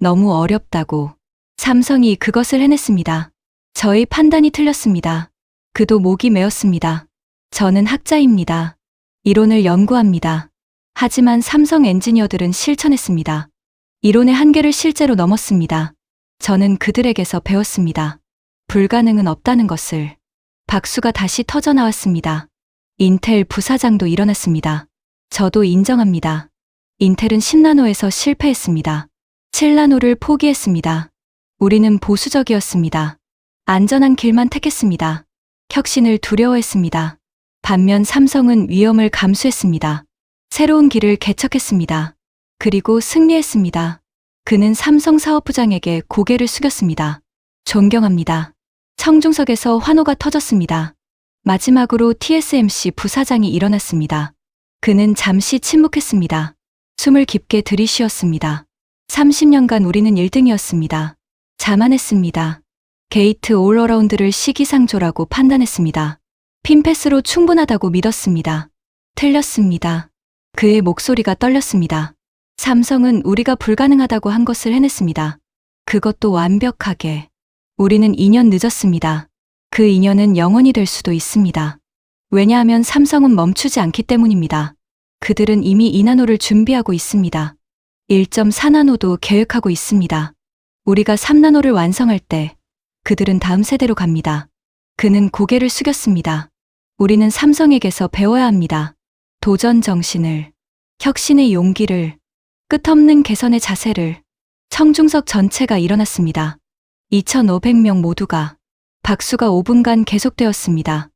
너무 어렵다고. 삼성이 그것을 해냈습니다. 저의 판단이 틀렸습니다. 그도 목이 메었습니다. 저는 학자입니다. 이론을 연구합니다. 하지만 삼성 엔지니어들은 실천했습니다. 이론의 한계를 실제로 넘었습니다. 저는 그들에게서 배웠습니다. 불가능은 없다는 것을. 박수가 다시 터져 나왔습니다. 인텔 부사장도 일어났습니다. 저도 인정합니다. 인텔은 10나노에서 실패했습니다. 7나노를 포기했습니다. 우리는 보수적이었습니다. 안전한 길만 택했습니다. 혁신을 두려워했습니다. 반면 삼성은 위험을 감수했습니다. 새로운 길을 개척했습니다. 그리고 승리했습니다. 그는 삼성 사업부장에게 고개를 숙였습니다. 존경합니다. 청중석에서 환호가 터졌습니다. 마지막으로 TSMC 부사장이 일어났습니다. 그는 잠시 침묵했습니다. 숨을 깊게 들이쉬었습니다. 30년간 우리는 1등이었습니다. 자만했습니다. 게이트 올 어라운드를 시기상조라고 판단했습니다. 핀패스로 충분하다고 믿었습니다. 틀렸습니다. 그의 목소리가 떨렸습니다. 삼성은 우리가 불가능하다고 한 것을 해냈습니다. 그것도 완벽하게. 우리는 2년 늦었습니다. 그 2년은 영원히 될 수도 있습니다. 왜냐하면 삼성은 멈추지 않기 때문입니다. 그들은 이미 2나노를 준비하고 있습니다. 1.4나노도 계획하고 있습니다. 우리가 3나노를 완성할 때 그들은 다음 세대로 갑니다. 그는 고개를 숙였습니다. 우리는 삼성에게서 배워야 합니다. 도전 정신을, 혁신의 용기를, 끝없는 개선의 자세를. 청중석 전체가 일어났습니다. 2,500명 모두가. 박수가 5분간 계속되었습니다.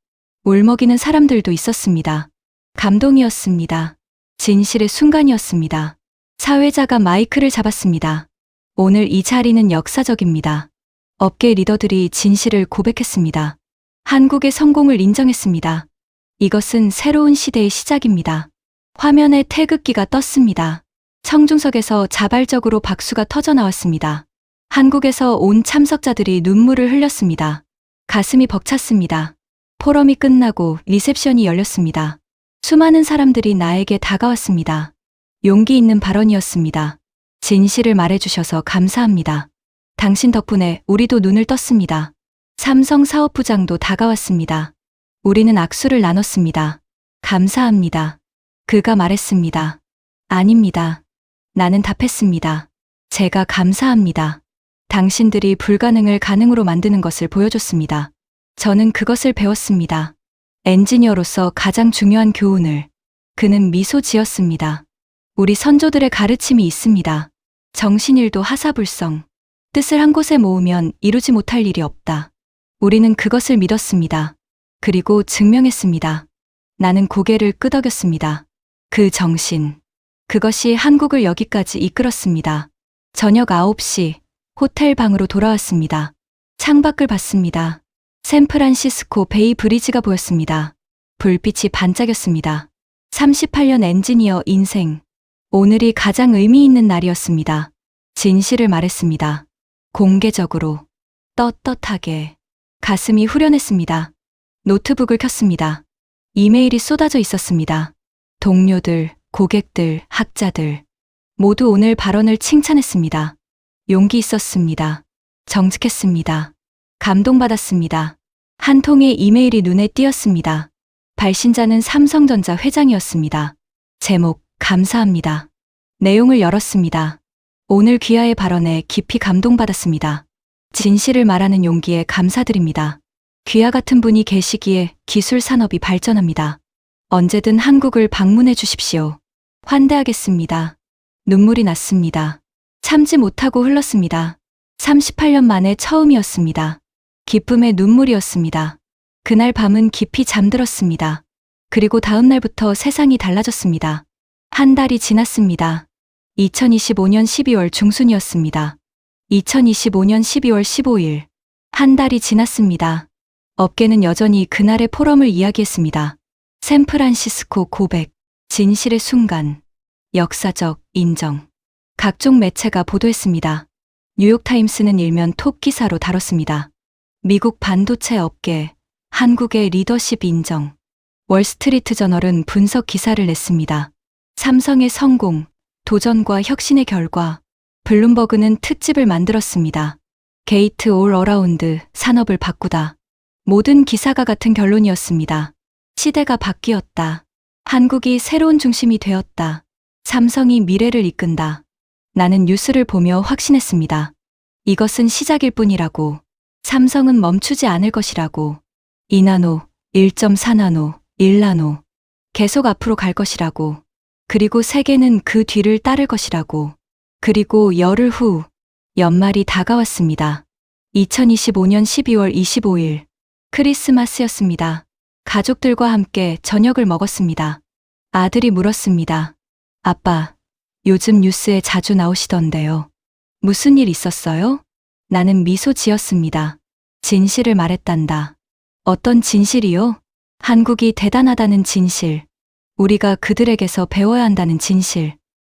울먹이는 사람들도 있었습니다. 감동이었습니다. 진실의 순간이었습니다. 사회자가 마이크를 잡았습니다. 오늘 이 자리는 역사적입니다. 업계 리더들이 진실을 고백했습니다. 한국의 성공을 인정했습니다. 이것은 새로운 시대의 시작입니다. 화면에 태극기가 떴습니다. 청중석에서 자발적으로 박수가 터져나왔습니다. 한국에서 온 참석자들이 눈물을 흘렸습니다. 가슴이 벅찼습니다. 포럼이 끝나고 리셉션이 열렸습니다. 수많은 사람들이 나에게 다가왔습니다. 용기 있는 발언이었습니다. 진실을 말해주셔서 감사합니다. 당신 덕분에 우리도 눈을 떴습니다. 삼성 사업부장도 다가왔습니다. 우리는 악수를 나눴습니다. 감사합니다. 그가 말했습니다. 아닙니다. 나는 답했습니다. 제가 감사합니다. 당신들이 불가능을 가능으로 만드는 것을 보여줬습니다. 저는 그것을 배웠습니다. 엔지니어로서 가장 중요한 교훈을. 그는 미소 지었습니다. 우리 선조들의 가르침이 있습니다. 정신일도 하사불성. 뜻을 한 곳에 모으면 이루지 못할 일이 없다. 우리는 그것을 믿었습니다. 그리고 증명했습니다. 나는 고개를 끄덕였습니다. 그 정신. 그것이 한국을 여기까지 이끌었습니다. 저녁 9시 호텔 방으로 돌아왔습니다. 창밖을 봤습니다. 샌프란시스코 베이 브리지가 보였습니다. 불빛이 반짝였습니다. 38년 엔지니어 인생. 오늘이 가장 의미 있는 날이었습니다. 진실을 말했습니다. 공개적으로. 떳떳하게. 가슴이 후련했습니다. 노트북을 켰습니다. 이메일이 쏟아져 있었습니다. 동료들, 고객들, 학자들. 모두 오늘 발언을 칭찬했습니다. 용기 있었습니다. 정직했습니다. 감동받았습니다. 한 통의 이메일이 눈에 띄었습니다. 발신자는 삼성전자 회장이었습니다. 제목, 감사합니다. 내용을 열었습니다. 오늘 귀하의 발언에 깊이 감동받았습니다. 진실을 말하는 용기에 감사드립니다. 귀하 같은 분이 계시기에 기술 산업이 발전합니다. 언제든 한국을 방문해 주십시오. 환대하겠습니다. 눈물이 났습니다. 참지 못하고 흘렀습니다. 38년 만에 처음이었습니다. 기쁨의 눈물이었습니다. 그날 밤은 깊이 잠들었습니다. 그리고 다음 날부터 세상이 달라졌습니다. 한 달이 지났습니다. 2025년 12월 중순이었습니다. 2025년 12월 15일. 한 달이 지났습니다. 업계는 여전히 그날의 포럼을 이야기했습니다. 샌프란시스코 고백. 진실의 순간. 역사적 인정. 각종 매체가 보도했습니다. 뉴욕타임스는 일면 톱 기사로 다뤘습니다. 미국 반도체 업계, 한국의 리더십 인정. 월스트리트 저널은 분석 기사를 냈습니다. 삼성의 성공, 도전과 혁신의 결과. 블룸버그는 특집을 만들었습니다. 게이트 올 어라운드, 산업을 바꾸다. 모든 기사가 같은 결론이었습니다. 시대가 바뀌었다. 한국이 새로운 중심이 되었다. 삼성이 미래를 이끈다. 나는 뉴스를 보며 확신했습니다. 이것은 시작일 뿐이라고. 삼성은 멈추지 않을 것이라고. 2나노, 1.4나노, 일라노. 계속 앞으로 갈 것이라고. 그리고 세계는 그 뒤를 따를 것이라고. 그리고 열흘 후, 연말이 다가왔습니다. 2025년 12월 25일, 크리스마스였습니다. 가족들과 함께 저녁을 먹었습니다. 아들이 물었습니다. 아빠, 요즘 뉴스에 자주 나오시던데요. 무슨 일 있었어요? 나는 미소 지었습니다. 진실을 말했단다. 어떤 진실이요? 한국이 대단하다는 진실. 우리가 그들에게서 배워야 한다는 진실.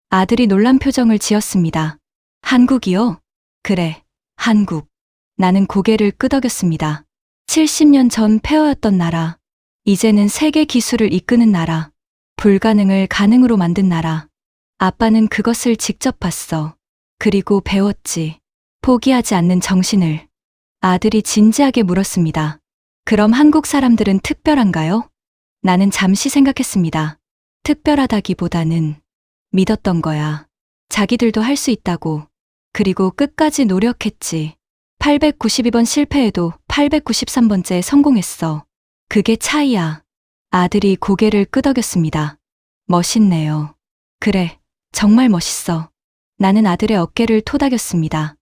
아들이 놀란 표정을 지었습니다. 한국이요? 그래, 한국. 나는 고개를 끄덕였습니다. 70년 전 폐허였던 나라. 이제는 세계 기술을 이끄는 나라. 불가능을 가능으로 만든 나라. 아빠는 그것을 직접 봤어. 그리고 배웠지. 포기하지 않는 정신을. 아들이 진지하게 물었습니다. 그럼 한국 사람들은 특별한가요? 나는 잠시 생각했습니다. 특별하다기보다는 믿었던 거야. 자기들도 할 수 있다고. 그리고 끝까지 노력했지. 892번 실패해도 893번째에 성공했어. 그게 차이야. 아들이 고개를 끄덕였습니다. 멋있네요. 그래, 정말 멋있어. 나는 아들의 어깨를 토닥였습니다.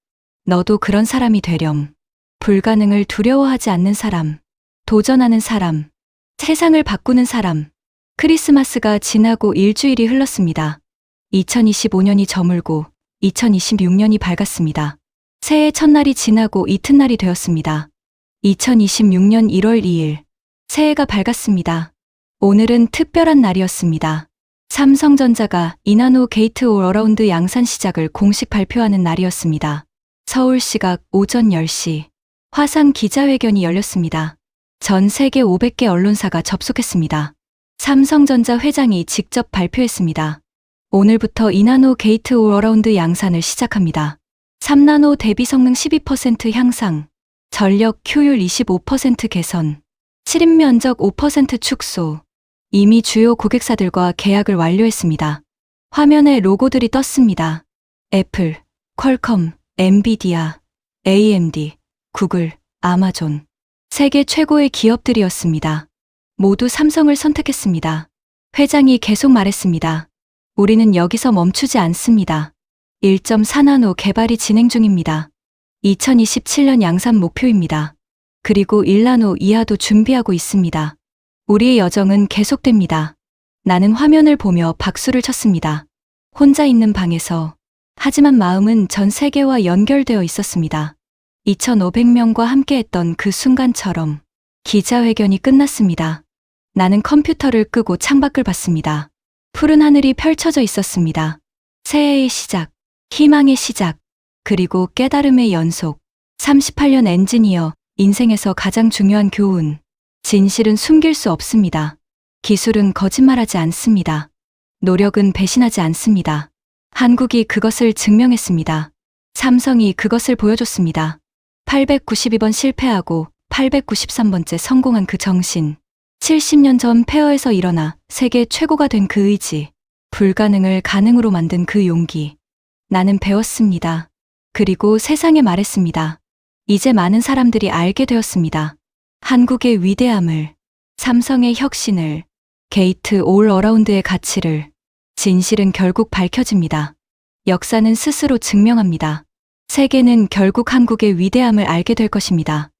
너도 그런 사람이 되렴. 불가능을 두려워하지 않는 사람. 도전하는 사람. 세상을 바꾸는 사람. 크리스마스가 지나고 일주일이 흘렀습니다. 2025년이 저물고 2026년이 밝았습니다. 새해 첫날이 지나고 이튿날이 되었습니다. 2026년 1월 2일. 새해가 밝았습니다. 오늘은 특별한 날이었습니다. 삼성전자가 이나노 게이트 올 어라운드 양산 시작을 공식 발표하는 날이었습니다. 서울 시각 오전 10시. 화상 기자회견이 열렸습니다. 전 세계 500개 언론사가 접속했습니다. 삼성전자 회장이 직접 발표했습니다. 오늘부터 이나노 게이트 올 어라운드 양산을 시작합니다. 3나노 대비 성능 12% 향상, 전력 효율 25% 개선, 침입 면적 5% 축소. 이미 주요 고객사들과 계약을 완료했습니다. 화면에 로고들이 떴습니다. 애플, 퀄컴, 엔비디아, AMD, 구글, 아마존. 세계 최고의 기업들이었습니다. 모두 삼성을 선택했습니다. 회장이 계속 말했습니다. 우리는 여기서 멈추지 않습니다. 1.4나노 개발이 진행 중입니다. 2027년 양산 목표입니다. 그리고 1나노 이하도 준비하고 있습니다. 우리의 여정은 계속됩니다. 나는 화면을 보며 박수를 쳤습니다. 혼자 있는 방에서. 하지만 마음은 전 세계와 연결되어 있었습니다. 2,500명과 함께했던 그 순간처럼. 기자회견이 끝났습니다. 나는 컴퓨터를 끄고 창밖을 봤습니다. 푸른 하늘이 펼쳐져 있었습니다. 새해의 시작, 희망의 시작, 그리고 깨달음의 연속. 38년 엔지니어, 인생에서 가장 중요한 교훈. 진실은 숨길 수 없습니다. 기술은 거짓말하지 않습니다. 노력은 배신하지 않습니다. 한국이 그것을 증명했습니다. 삼성이 그것을 보여줬습니다. 892번 실패하고 893번째 성공한 그 정신. 70년 전 폐허에서 일어나 세계 최고가 된 그 의지. 불가능을 가능으로 만든 그 용기. 나는 배웠습니다. 그리고 세상에 말했습니다. 이제 많은 사람들이 알게 되었습니다. 한국의 위대함을, 삼성의 혁신을, 게이트 올 어라운드의 가치를. 진실은 결국 밝혀집니다. 역사는 스스로 증명합니다. 세계는 결국 한국의 위대함을 알게 될 것입니다.